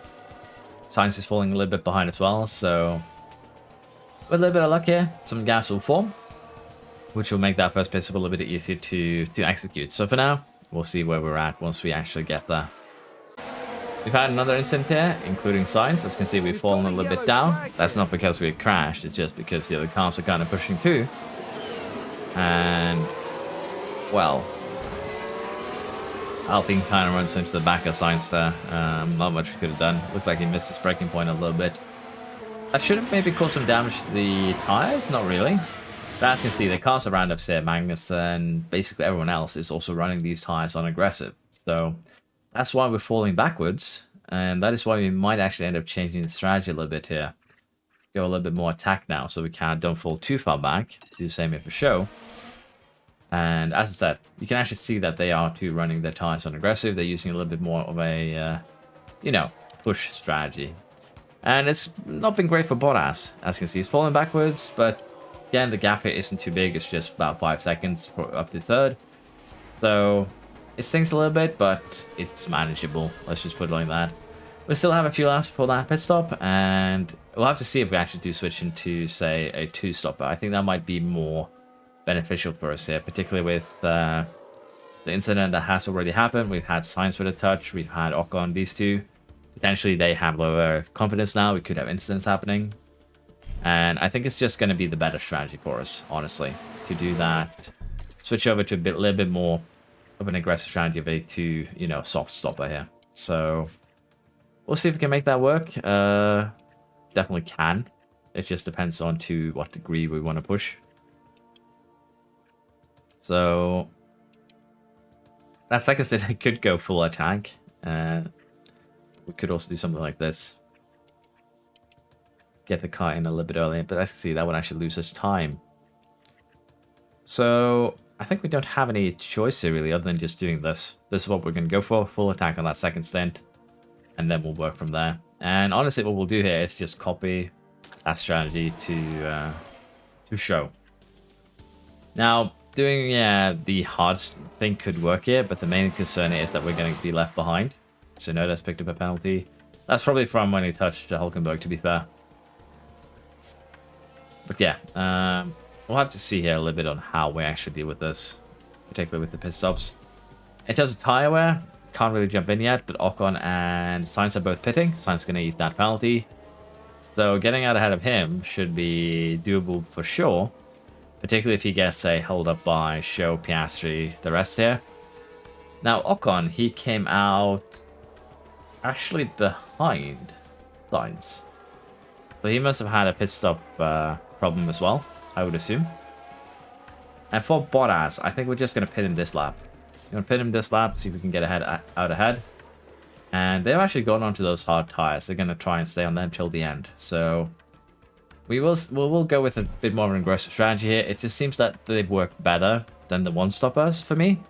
Sainz is falling a little bit behind as well, so with a little bit of luck here, some gaps will form, which will make that first place a little bit easier to execute. So for now, we'll see where we're at once we actually get there. We've had another incident here, including Sainz. As you can see, we've fallen a little bit down. That's not because we crashed, it's just because the other cars are kind of pushing too. And, well, Alpine kind of runs into the back of Sainz there. Not much we could have done. Looks like he missed his braking point a little bit. That should have maybe caused some damage to the tires. Not really. But as you can see, the cars around us here, Magnus and basically everyone else, is also running these tires on aggressive. So that's why we're falling backwards. And that is why we might actually end up changing the strategy a little bit here. Go a little bit more attack now, so we don't fall too far back. Do the same here for Show. And as I said, you can actually see that they are too running their tires on aggressive. They're using a little bit more of a, you know, push strategy. And it's not been great for Bottas. As you can see, he's falling backwards, but again, the gap here isn't too big. It's just about 5 seconds for up to third. So it stings a little bit, but it's manageable. Let's just put it like that. We still have a few laps before that pit stop, and we'll have to see if we actually do switch into, say, a 2-stopper. I think that might be more beneficial for us here, particularly with the incident that has already happened. We've had Sainz with a touch, we've had Ocon, these two. Potentially they have lower confidence now. We could have incidents happening. And I think it's just going to be the better strategy for us, honestly, to do that. Switch over to a little bit more of an aggressive strategy of a 2, soft stopper here. So we'll see if we can make that work. Definitely can. It just depends on to what degree we want to push. So that's like I said, I could go full attack. We could also do something like this. Get the car in a little bit earlier, but as you can see, that would actually lose us time. So I think we don't have any choice here really, other than just doing this. This is what we're going to go for, full attack on that second stint, and then we'll work from there. And honestly, what we'll do here is just copy that strategy to show. Now, doing the hard thing could work here, but the main concern is that we're going to be left behind. So no, that's picked up a penalty. That's probably from when he touched Hulkenberg, to be fair. But yeah, we'll have to see here a little bit on how we actually deal with this, particularly with the pit stops. In terms of tyre wear, can't really jump in yet, but Ocon and Sainz are both pitting. Sainz is going to eat that penalty. So getting out ahead of him should be doable for sure, particularly if he gets, say, held up by Show, Piastri, the rest here. Now, Ocon, he came out actually behind Sainz. So he must have had a pit stop problem as well, I would assume. And for Bottas, I think we're just going to pit him this lap. We're going to pit him this lap, see if we can get out ahead. And they've actually gone onto those hard tires. They're going to try and stay on them till the end. So we'll go with a bit more of an aggressive strategy here. It just seems that they work better than the one-stoppers for me.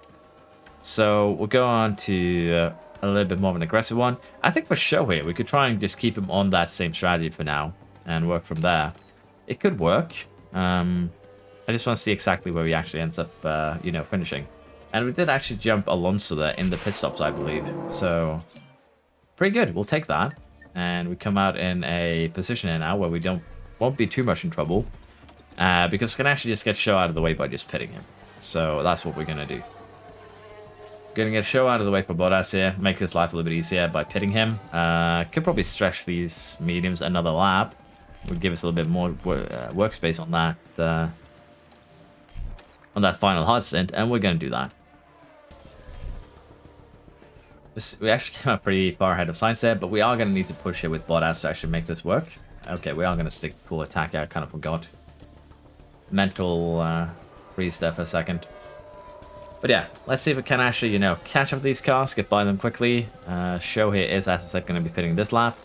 So we'll go on to a little bit more of an aggressive one. I think for show here, we could try and just keep him on that same strategy for now and work from there. It could work. I just want to see exactly where he actually ends up, finishing. And we did actually jump Alonso there in the pit stops, I believe. So pretty good. We'll take that. And we come out in a position here now where we won't be too much in trouble. Because we can actually just get show out of the way by just pitting him. So that's what we're going to do. Going to get show out of the way for Bottas here. Make his life a little bit easier by pitting him. Could probably stretch these mediums another lap. Would give us a little bit more workspace on that final hard stint. And we're going to do that. We actually came out pretty far ahead of Sainz there, but we are going to need to push it with Bottas to actually make this work. Okay, we are going to stick full attack. I kind of forgot. Mental freeze there for a second. But yeah, let's see if we can actually, catch up with these cars, get by them quickly. Show here is, as I said, going to be pitting this lap.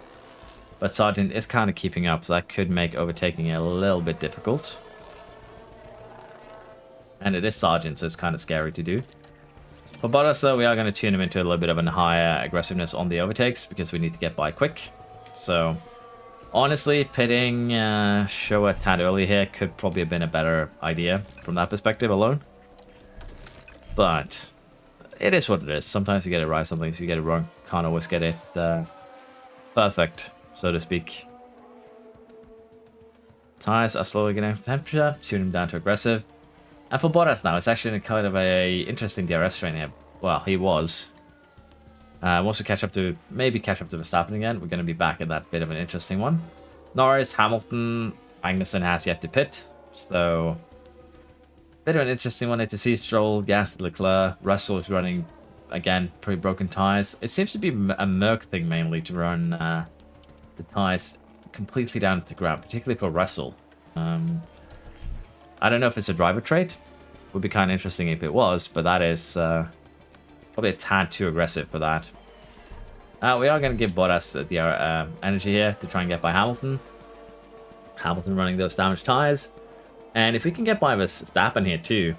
But Sargent is kind of keeping up, so that could make overtaking a little bit difficult. And it is Sargent, so it's kind of scary to do. For Bottas, though, we are going to tune him into a little bit of a higher aggressiveness on the overtakes, because we need to get by quick. So, honestly, pitting Show a tad early here could probably have been a better idea from that perspective alone. But it is what it is. Sometimes you get it right, sometimes you get it wrong. Can't always get it perfect, so to speak. Tires are slowly getting up to temperature. Tune them down to aggressive. And for Bottas now, it's actually kind of a interesting DRS train here. Well, he was. Once we maybe catch up to Verstappen again, we're going to be back at that bit of an interesting one. Norris, Hamilton, Magnussen has yet to pit. So bit of an interesting one to see. Stroll, Gasly, Leclerc. Russell is running, again, pretty broken tyres. It seems to be a Merc thing mainly to run the tyres completely down to the ground, particularly for Russell. I don't know if it's a driver trait. Would be kind of interesting if it was, but that is probably a tad too aggressive for that. We are going to give Bottas the energy here to try and get by Hamilton. Hamilton running those damaged tyres. And if we can get by Verstappen here too,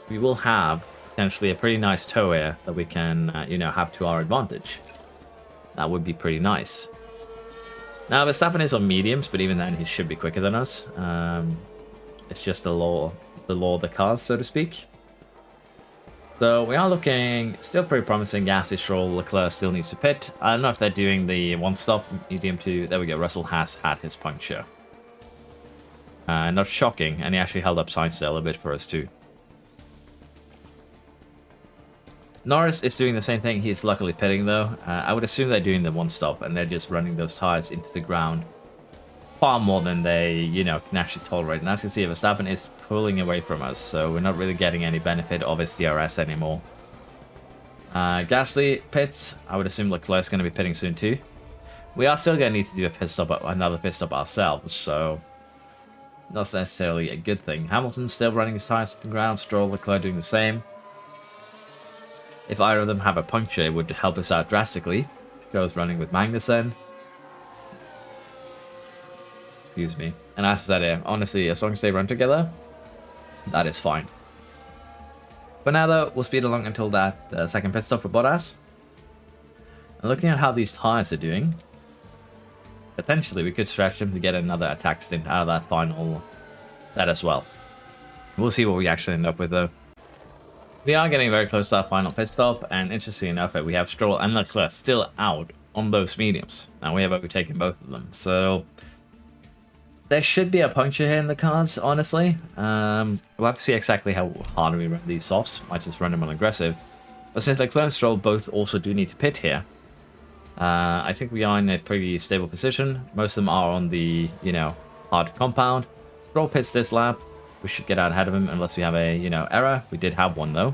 we will have potentially a pretty nice tow here that we can, have to our advantage. That would be pretty nice. Now, Verstappen is on mediums, but even then, he should be quicker than us. It's just the law of the cars, so to speak. So we are looking still pretty promising. Gasly, Stroll, Leclerc still needs to pit. I don't know if they're doing the one-stop medium to... There we go. Russell has had his puncture. Not shocking, and he actually held up Sainz there a little bit for us too. Norris is doing the same thing. He's luckily pitting though. I would assume they're doing the one-stop, and they're just running those tires into the ground far more than they, you know, can actually tolerate. And as you can see, Verstappen is pulling away from us, so we're not really getting any benefit of his DRS anymore. Gasly pits. I would assume Leclerc's going to be pitting soon too. We are still going to need to do a pit stop, another pit stop ourselves, so not necessarily a good thing. Hamilton's still running his tires to the ground. Stroll, Leclerc doing the same. If either of them have a puncture, it would help us out drastically. Joe's running with Magnussen. Excuse me. And as I said, honestly, as long as they run together, that is fine. For now, though, we'll speed along until that second pit stop for Bottas. And looking at how these tires are doing, potentially we could stretch them to get another attack stint out of that final set as well. We'll see what we actually end up with, though. We are getting very close to our final pit stop, and interestingly enough, we have Stroll and Leclerc still out on those mediums. Now we have overtaken both of them, so there should be a puncture here in the cards, honestly. We'll have to see exactly how hard we run these softs. Might just run them on aggressive. But since Leclerc and Stroll both also do need to pit here, I think we are in a pretty stable position. Most of them are on the, you know, hard compound. Stroll pits this lap. We should get out ahead of him unless we have a, you know, error. We did have one, though.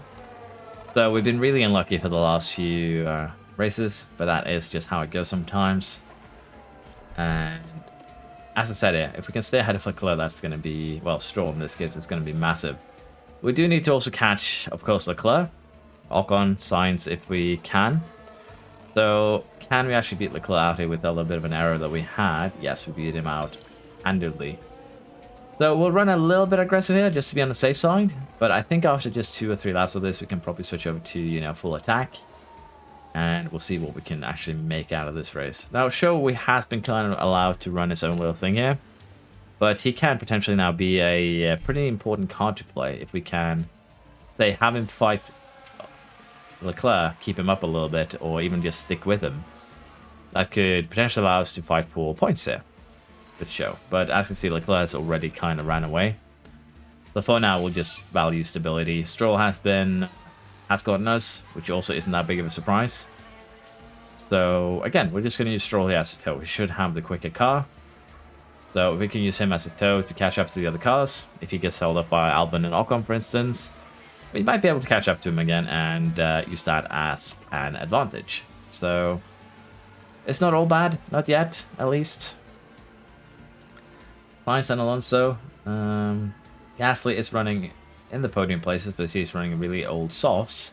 So we've been really unlucky for the last few races, but that is just how it goes sometimes. And as I said here, if we can stay ahead of Leclerc, that's going to be, well, Stroll in this case, it's going to be massive. We do need to also catch, of course, Leclerc. Ocon, Sainz, if we can. So can we actually beat Leclerc out here with a little bit of an error that we had? Yes, we beat him out handedly. So we'll run a little bit aggressive here just to be on the safe side. But I think after just 2 or 3 laps of this, we can probably switch over to, you know, full attack. And we'll see what we can actually make out of this race. Now, Show has been kind of allowed to run his own little thing here. But he can potentially now be a pretty important card to play if we can, say, have him fight Leclerc, keep him up a little bit, or even just stick with him. That could potentially allow us to fight for points here. Good show. But as you can see, Leclerc has already kind of ran away. So for now, we'll just value stability. Stroll has gotten us, which also isn't that big of a surprise. So again, we're just going to use Stroll here as a tow. We should have the quicker car. So we can use him as a tow to catch up to the other cars. If he gets held up by Albon and Ocon, for instance, we might be able to catch up to him again and use that as an advantage. So it's not all bad. Not yet, at least. Sainz and Alonso. Gasly is running in the podium places, but he's running really old softs.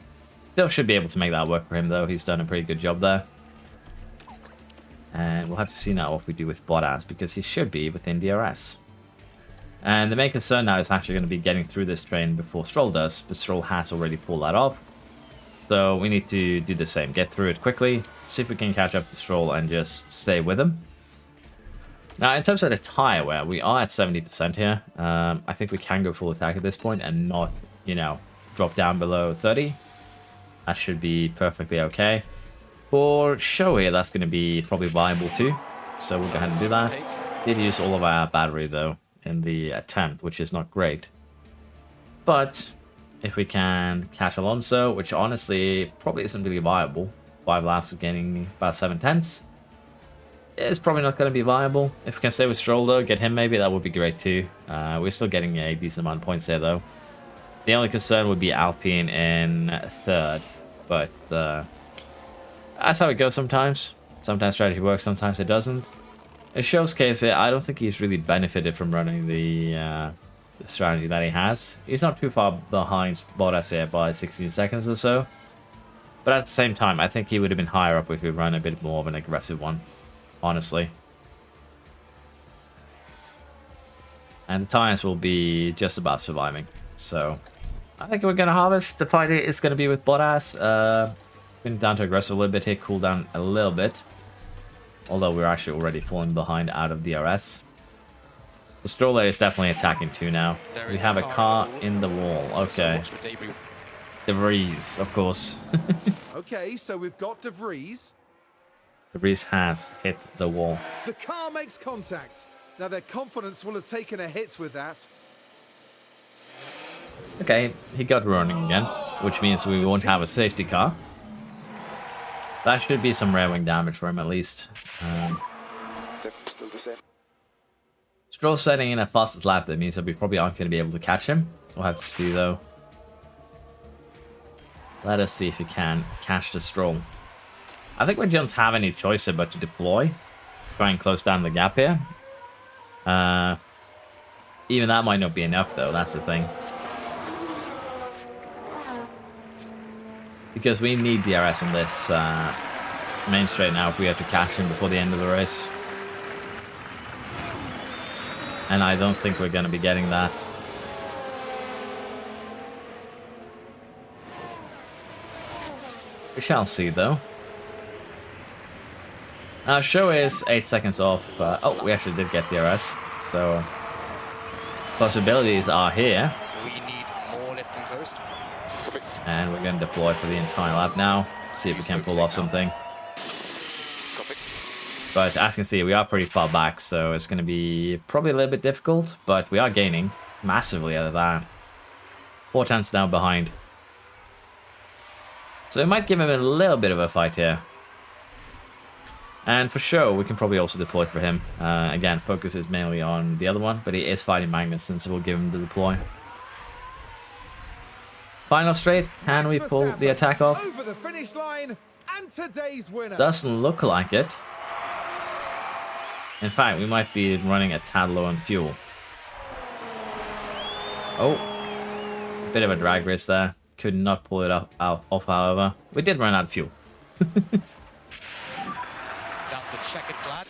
Still should be able to make that work for him, though. He's done a pretty good job there. And we'll have to see now what we do with Bottas, because he should be within DRS. And the main concern now is actually going to be getting through this train before Stroll does, but Stroll has already pulled that off. So we need to do the same. Get through it quickly, see if we can catch up to Stroll and just stay with him. Now, in terms of the tire wear, we are at 70% here. I think we can go full attack at this point and not, you know, drop down below 30. That should be perfectly okay. For show here, that's going to be probably viable too. So we'll go ahead and do that. Did use all of our battery, though, in the attempt, which is not great. But if we can catch Alonso, which honestly probably isn't really viable. 5 laps of gaining about 7/10. It's probably not going to be viable. If we can stay with Stroll, though, get him maybe, that would be great too. We're still getting a decent amount of points there, though. The only concern would be Alpine in 3rd. But that's how it goes sometimes. Sometimes strategy works, sometimes it doesn't. In Show's case here, I don't think he's really benefited from running the strategy that he has. He's not too far behind Bottas here by 16 seconds or so. But at the same time, I think he would have been higher up if we run a bit more of an aggressive one. Honestly. And the tires will be just about surviving. So I think we're going to harvest. The fight is going to be with Bottas. Been down to aggressive a little bit here. Cool down a little bit. although we're actually already falling behind out of DRS. The stroller is definitely attacking too now. We have a car in the wall. Okay. De Vries, of course. Okay, so we've got De Vries. De Vries has hit the wall. The car makes contact. Now their confidence will have taken a hit with that. Okay, he got running again, which means we won't have a safety car. That should be some rear wing damage for him at least. Still the same. Stroll setting in a fastest lap, that means that we probably aren't going to be able to catch him. We'll have to see though. Let us see if we can catch the Stroll. I think we don't have any choice but to deploy. Try and close down the gap here. Even that might not be enough though, that's the thing. Because we need DRS on this main straight now if we have to catch him before the end of the race. And I don't think we're going to be getting that. We shall see though. Our show is 8 seconds off. Oh, we actually did get DRS. So possibilities are here. We need more lift and coast. And we're going to deploy for the entire lap now. See if we can pull off something. Copy. But as you can see, we are pretty far back, so it's going to be probably a little bit difficult. But we are gaining massively out of that. 4 tenths down behind. So it might give him a little bit of a fight here. And for sure, we can probably also deploy for him. Again, focus is mainly on the other one, but he is fighting Magnussen, so we'll give him the deploy. Final straight, can we pull the attack off? Over the finish line, and today's winner. Doesn't look like it. In fact, we might be running a tad low on fuel. Oh, a bit of a drag race there. Could not pull it off, however. We did run out of fuel. That's the checkered flag.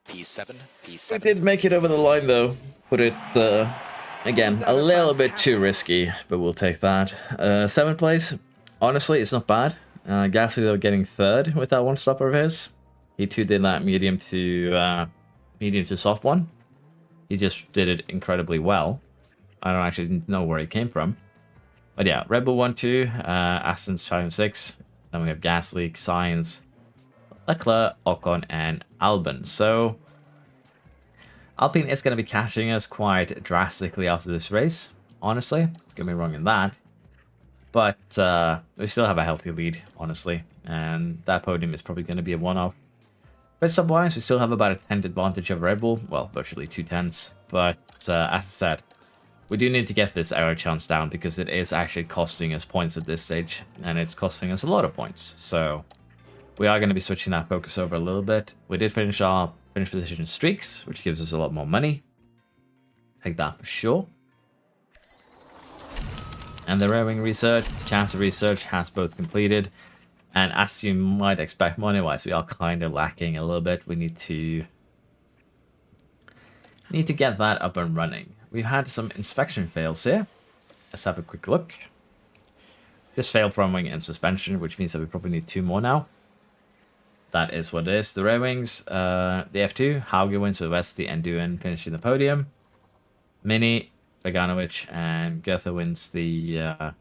P7, P7. We did make it over the line though. Put it, again, a little bit too risky, but we'll take that. 7th place. Honestly, it's not bad. Gasly though getting 3rd with that one stopper of his. He too did that medium to soft one. He just did it incredibly well. I don't actually know where he came from. But yeah, Red Bull 1-2, Aston's 5-6. Then we have Gasly, Sainz, Leclerc, Ocon, and Albon. So Alpine is going to be catching us quite drastically after this race, honestly. Don't get me wrong in that. But we still have a healthy lead, honestly. And that podium is probably going to be a one-off. Pit stop-wise, we still have about a 10th advantage of Red Bull. Well, virtually 2 tenths. But as I said, we do need to get this error chance down because it is actually costing us points at this stage. And it's costing us a lot of points. So we are going to be switching that focus over a little bit. We did finish our finish position streaks, which gives us a lot more money. Take that for sure. And the rear wing research, the chance of research has both completed. And as you might expect money-wise, we are kind of lacking a little bit. We need to get that up and running. We've had some inspection fails here. Let's have a quick look. Just failed front wing and suspension, which means that we probably need 2 more now. That is what it is. The rear wings, the F2, Hauge wins with Westy and Duen finishing the podium. Mini, Beganovic, and Goethe wins the,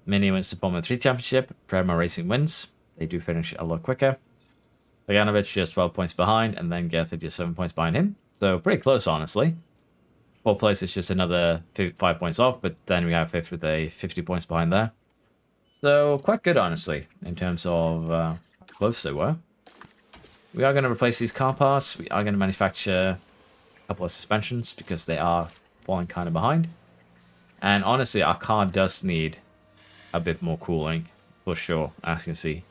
Mini wins the Formula 3 Championship. Prema Racing wins. They do finish a lot quicker. Beganovic just 12 points behind, and then Goethe just 7 points behind him. So pretty close, honestly. 4th place is just another 5 points off, but then we have 5th with a 50 points behind there. So quite good, honestly, in terms of how close they were. We are going to replace these car parts. We are going to manufacture a couple of suspensions because they are falling kind of behind. And honestly, our car does need a bit more cooling, for sure, as you can see.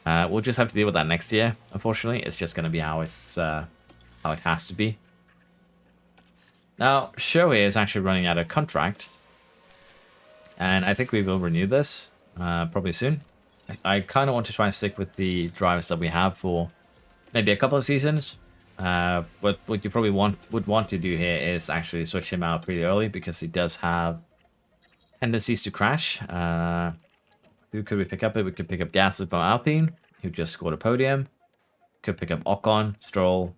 We'll just have to deal with that next year, unfortunately. It's just going to be how it has to be. Now, Shohei is actually running out of contract. And I think we will renew this probably soon. I kind of want to try and stick with the drivers that we have for maybe a couple of seasons. But what you probably would want to do here is actually switch him out pretty early because he does have tendencies to crash. Who could we pick up? We could pick up Gasly from Alpine, who just scored a podium. Could pick up Ocon, Stroll,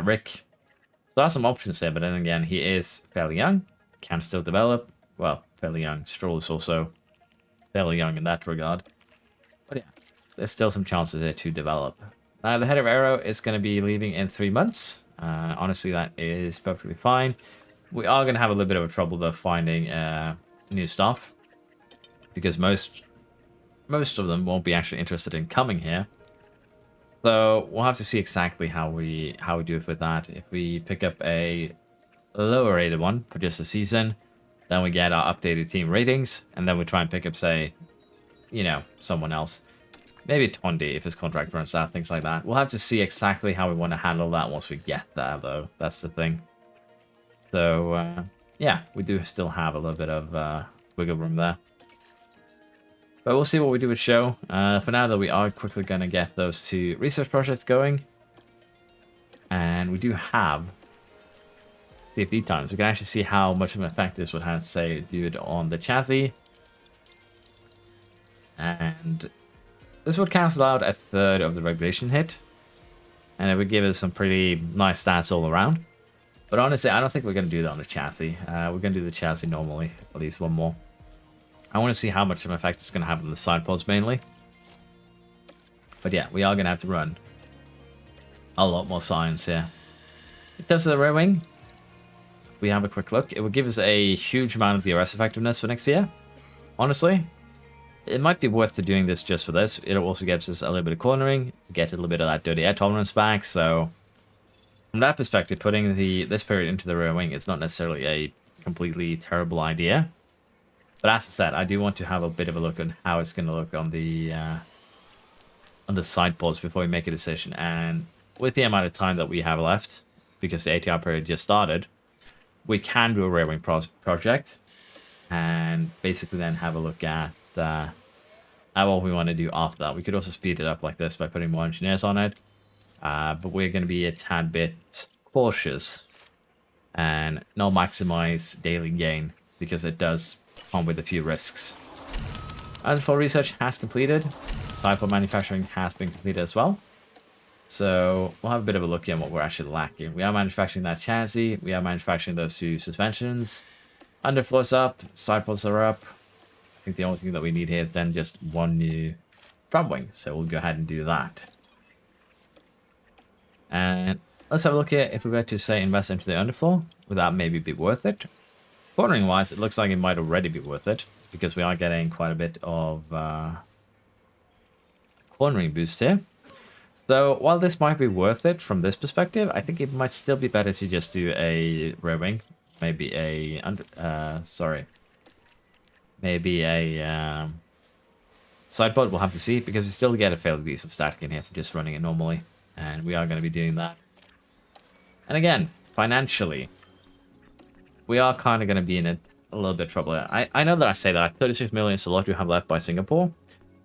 Rick. So there are some options there, but then again, he is fairly young, can still develop. Well, fairly young. Stroll is also fairly young in that regard. But yeah, there's still some chances there to develop. The head of Aero is going to be leaving in 3 months. Honestly, that is perfectly fine. We are going to have a little bit of a trouble, though, finding new staff. Because most of them won't be actually interested in coming here. So we'll have to see exactly how we do it with that. If we pick up a lower rated one for just a season, then we get our updated team ratings, and then we try and pick up, say, you know, someone else. Maybe Tondi if his contract runs out, things like that. We'll have to see exactly how we want to handle that once we get there, though. That's the thing. So, yeah, we do still have a little bit of wiggle room there. But we'll see what we do with show. For now, though, we are quickly going to get those 2 research projects going. And we do have CFD times. We can actually see how much of an effect this would have, say, viewed on the chassis. And this would cancel out a third of the regulation hit. And it would give us some pretty nice stats all around. But honestly, I don't think we're going to do that on the chassis. We're going to do the chassis normally, at least one more. I want to see how much of an effect it's going to have on the side pods mainly. But yeah, we are going to have to run a lot more science here. In terms of the rear wing, we have a quick look. It will give us a huge amount of DRS effectiveness for next year. Honestly, it might be worth doing this just for this. It also gives us a little bit of cornering, get a little bit of that dirty air tolerance back. So from that perspective, putting this period into the rear wing is not necessarily a completely terrible idea. But as I said, I do want to have a bit of a look on how it's going to look on the side pods before we make a decision. And with the amount of time that we have left, because the ATR period just started, we can do a rear wing project and basically then have a look at what we want to do after that. We could also speed it up like this by putting more engineers on it. But we're going to be a tad bit cautious and not maximize daily gain because it does come with a few risks. Full research has completed. Sidepod manufacturing has been completed as well. So we'll have a bit of a look at what we're actually lacking. We are manufacturing that chassis. We are manufacturing those 2 suspensions. Underfloor's up. Sidepods are up. I think the only thing that we need here is then just 1 new front wing. So we'll go ahead and do that. And let's have a look here. If we were to, say, invest into the underfloor, would that maybe be worth it? Cornering wise, it looks like it might already be worth it because we are getting quite a bit of cornering boost here. So while this might be worth it from this perspective, I think it might still be better to just do a rear wing, maybe a side pod. We'll have to see because we still get a fairly decent static in here for just running it normally, and we are going to be doing that. And again, financially, we are kind of going to be in a little bit of trouble. I know that I say that 36 million is a lot to have left by Singapore,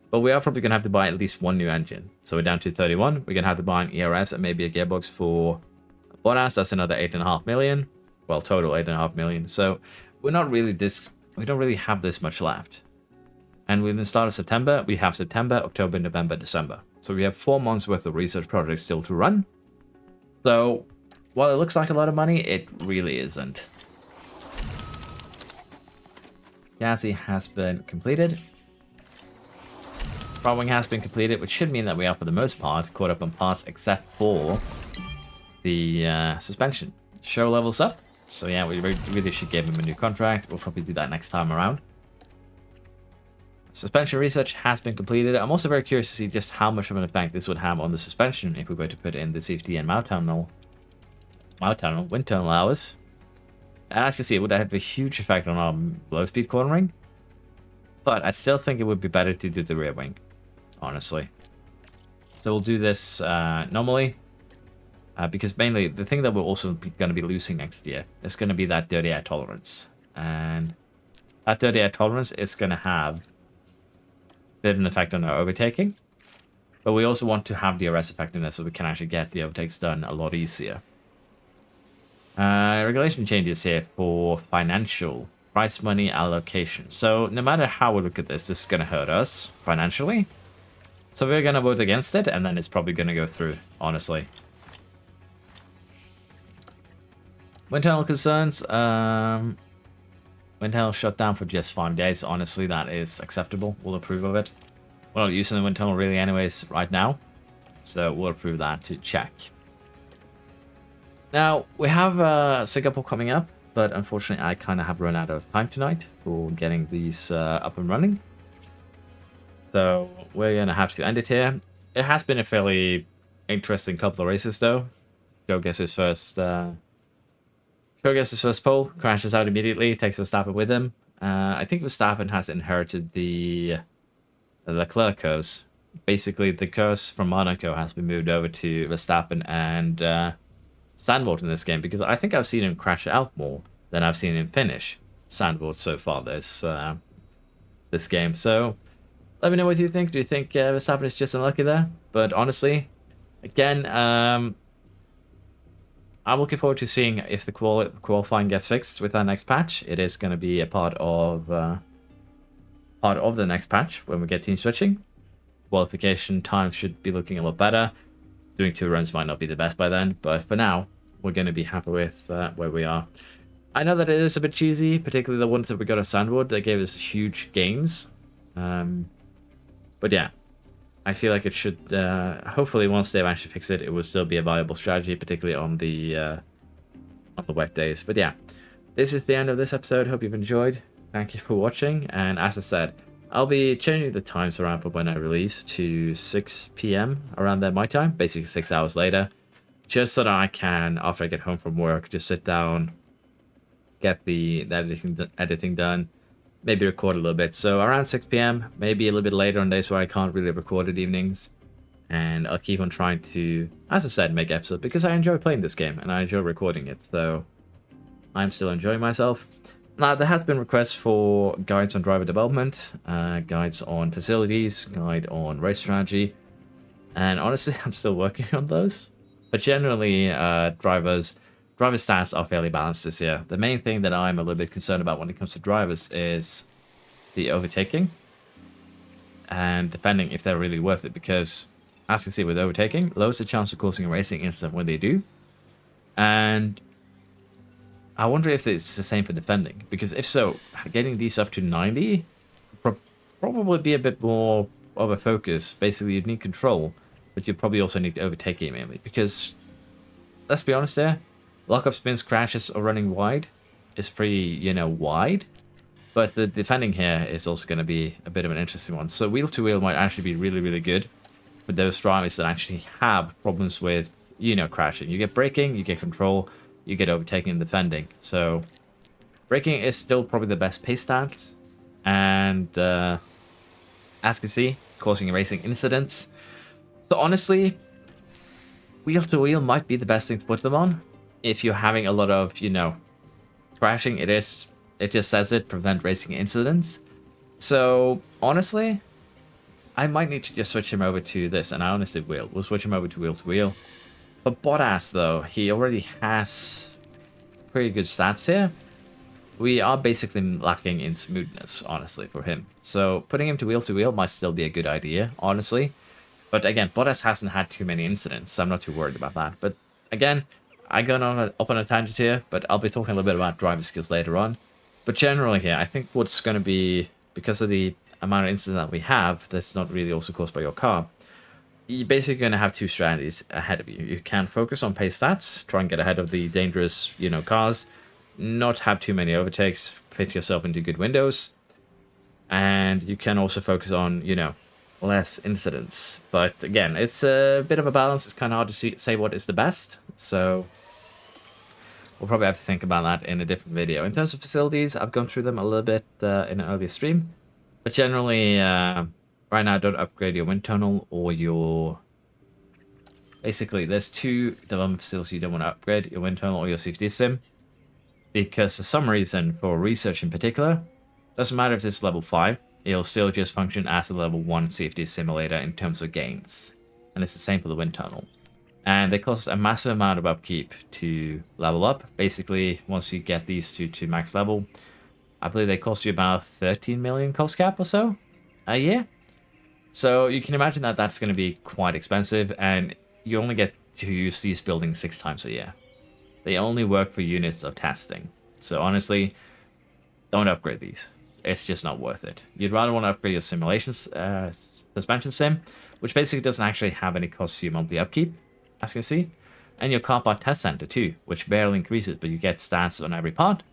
but we are probably going to have to buy at least 1 new engine. So we're down to 31. We're going to have to buy an ERS and maybe a gearbox for Bottas. That's another 8.5 million. Well, total 8.5 million. So we're not really we don't really have this much left. And within the start of September, we have September, October, November, December. So we have 4 months worth of research projects still to run. So while it looks like a lot of money, it really isn't. Chassis has been completed. Front wing has been completed, which should mean that we are, for the most part, caught up on parts except for the suspension. Show levels up. So yeah, we really should give him a new contract. We'll probably do that next time around. Suspension research has been completed. I'm also very curious to see just how much of an effect this would have on the suspension if we were to put in the safety and wind tunnel hours. And as you can see, it would have a huge effect on our low speed cornering. But I still think it would be better to do the rear wing, honestly. So we'll do this normally. Because mainly, the thing that we're also going to be losing next year is going to be that dirty air tolerance. And that dirty air tolerance is going to have a bit of an effect on our overtaking. But we also want to have DRS effectiveness so we can actually get the overtakes done a lot easier. Regulation changes here for financial price money allocation. So no matter how we look at this is going to hurt us financially. So we're gonna vote against it, and then it's probably gonna go through, honestly. Wind tunnel concerns. Wind tunnel shut down for just 5 days. Honestly, that is acceptable. We'll approve of it. We're not using the wind tunnel really anyways right now. So we'll approve that to check. Now, we have Singapore coming up, but unfortunately I kind of have run out of time tonight for getting these up and running. So we're going to have to end it here. It has been a fairly interesting couple of races though. Joe gets his first pole, crashes out immediately, takes Verstappen with him. I think Verstappen has inherited the Leclerc curse. Basically, the curse from Monaco has been moved over to Verstappen and Sandboard in this game, because I think I've seen him crash out more than I've seen him finish Sandboard so far this game. So let me know what you think. Do you think Verstappen is just unlucky there? But honestly, again, I'm looking forward to seeing if the qualifying gets fixed with our next patch. It is going to be a part of the next patch when we get team switching. Qualification time should be looking a lot better. Doing 2 runs might not be the best by then, but for now, we're going to be happy with where we are. I know that it is a bit cheesy, particularly the ones that we got at Sandwood. They gave us huge gains. But yeah, I feel like it should, hopefully once they've actually fixed it, it will still be a viable strategy, particularly on the wet days. But yeah, this is the end of this episode. Hope you've enjoyed. Thank you for watching. And as I said, I'll be changing the times around for when I release to 6 p.m. around there my time, basically 6 hours later, just so that I can, after I get home from work, just sit down, get the editing done, maybe record a little bit. So around 6 p.m., maybe a little bit later on days where I can't really record at evenings. And I'll keep on trying to, as I said, make episodes because I enjoy playing this game and I enjoy recording it. So I'm still enjoying myself. Now, there has been requests for guides on driver development, guides on facilities, guide on race strategy, and honestly, I'm still working on those. But generally, drivers' stats are fairly balanced this year. The main thing that I'm a little bit concerned about when it comes to drivers is the overtaking and defending, if they're really worth it, because as you can see with overtaking, lowers the chance of causing a racing incident when they do, and I wonder if it's the same for defending, because if so, getting these up to 90 probably be a bit more of a focus. Basically, you'd need control, but you probably also need overtaking mainly, because let's be honest here, lockup spins, crashes, or running wide is pretty, wide, but the defending here is also going to be a bit of an interesting one. So wheel-to-wheel might actually be really, really good for those drivers that actually have problems with, crashing. You get braking, you get control, you get overtaking and defending. So braking is still probably the best pace stat, and as you can see, causing racing incidents. So honestly, wheel to wheel might be the best thing to put them on if you're having a lot of crashing. It just says it, prevent racing incidents. So honestly, I might need to just switch him over to this, and I honestly will. We'll switch him over to wheel. But Bottas, though, he already has pretty good stats here. We are basically lacking in smoothness, honestly, for him. So putting him to wheel might still be a good idea, honestly. But again, Bottas hasn't had too many incidents, so I'm not too worried about that. But again, I got up on a tangent here, but I'll be talking a little bit about driver skills later on. But generally here, I think what's going to be, because of the amount of incidents that we have, that's not really also caused by your car, you're basically going to have 2 strategies ahead of you. You can focus on pace stats, try and get ahead of the dangerous, cars, not have too many overtakes, fit yourself into good windows, and you can also focus on, less incidents. But again, it's a bit of a balance. It's kind of hard to say what is the best, so we'll probably have to think about that in a different video. In terms of facilities, I've gone through them a little bit in an earlier stream, but generally, right now, don't upgrade your wind tunnel or your... Basically, there's 2 development facilities you don't want to upgrade, your wind tunnel or your safety sim. Because for some reason, for research in particular, doesn't matter if it's level 5, it'll still just function as a level 1 safety simulator in terms of gains. And it's the same for the wind tunnel. And they cost a massive amount of upkeep to level up. Basically, once you get these to max level, I believe they cost you about 13 million cost cap or so a year. So you can imagine that that's going to be quite expensive, and you only get to use these buildings 6 times a year. They only work for units of testing. So honestly, don't upgrade these. It's just not worth it. You'd rather want to upgrade your simulations, suspension sim, which basically doesn't actually have any cost for your monthly upkeep, as you can see. And your car part test center too, which barely increases, but you get stats on every part.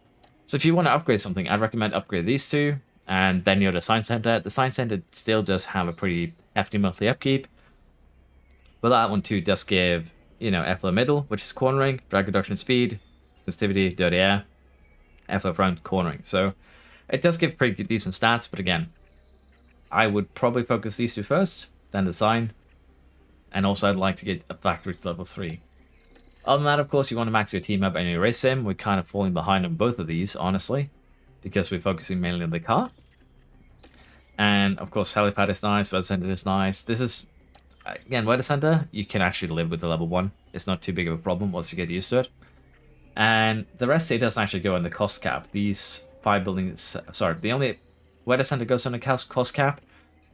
So if you want to upgrade something, I'd recommend upgrade these two, and then your design center. The design center still does have a pretty hefty monthly upkeep, but that one too does give, you know, airflow middle, which is cornering, drag reduction speed, sensitivity, dirty air, airflow front, cornering. So it does give pretty decent stats, but again, I would probably focus these two first, then design, and also I'd like to get a factory to level 3. Other than that, of course, you want to max your team up and your race sim. We're kind of falling behind on both of these, honestly, because we're focusing mainly on the car. And of course, helipad is nice, weather center is nice. This is, again, weather center, you can actually live with the level 1. It's not too big of a problem once you get used to it. And the rest, it doesn't actually go on the cost cap. These 5 buildings, sorry, the only weather center goes on the cost cap.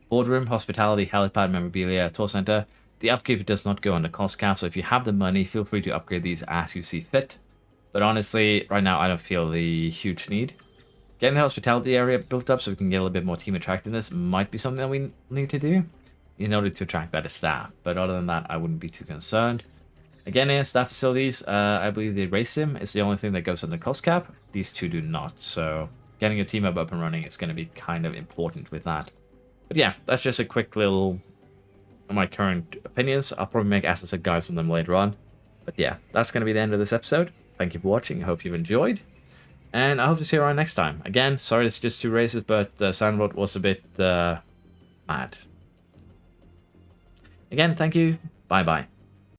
Boardroom, hospitality, helipad, memorabilia, tour center. The upkeep does not go on the cost cap, so if you have the money, feel free to upgrade these as you see fit. But honestly, right now, I don't feel the huge need. Getting the hospitality area built up so we can get a little bit more team attractiveness might be something that we need to do in order to attract better staff. But other than that, I wouldn't be too concerned. Again, here, staff facilities, I believe the race sim is the only thing that goes on the cost cap. These two do not, so getting your team up and running is going to be kind of important with that. But yeah, that's just a quick little my current opinions. I'll probably make as I said guides on them later on. But yeah, that's going to be the end of this episode. Thank you for watching. I hope you've enjoyed. And I hope to see you around next time. Again, sorry it's just 2 races, but Sandroad was a bit mad. Again, thank you. Bye-bye.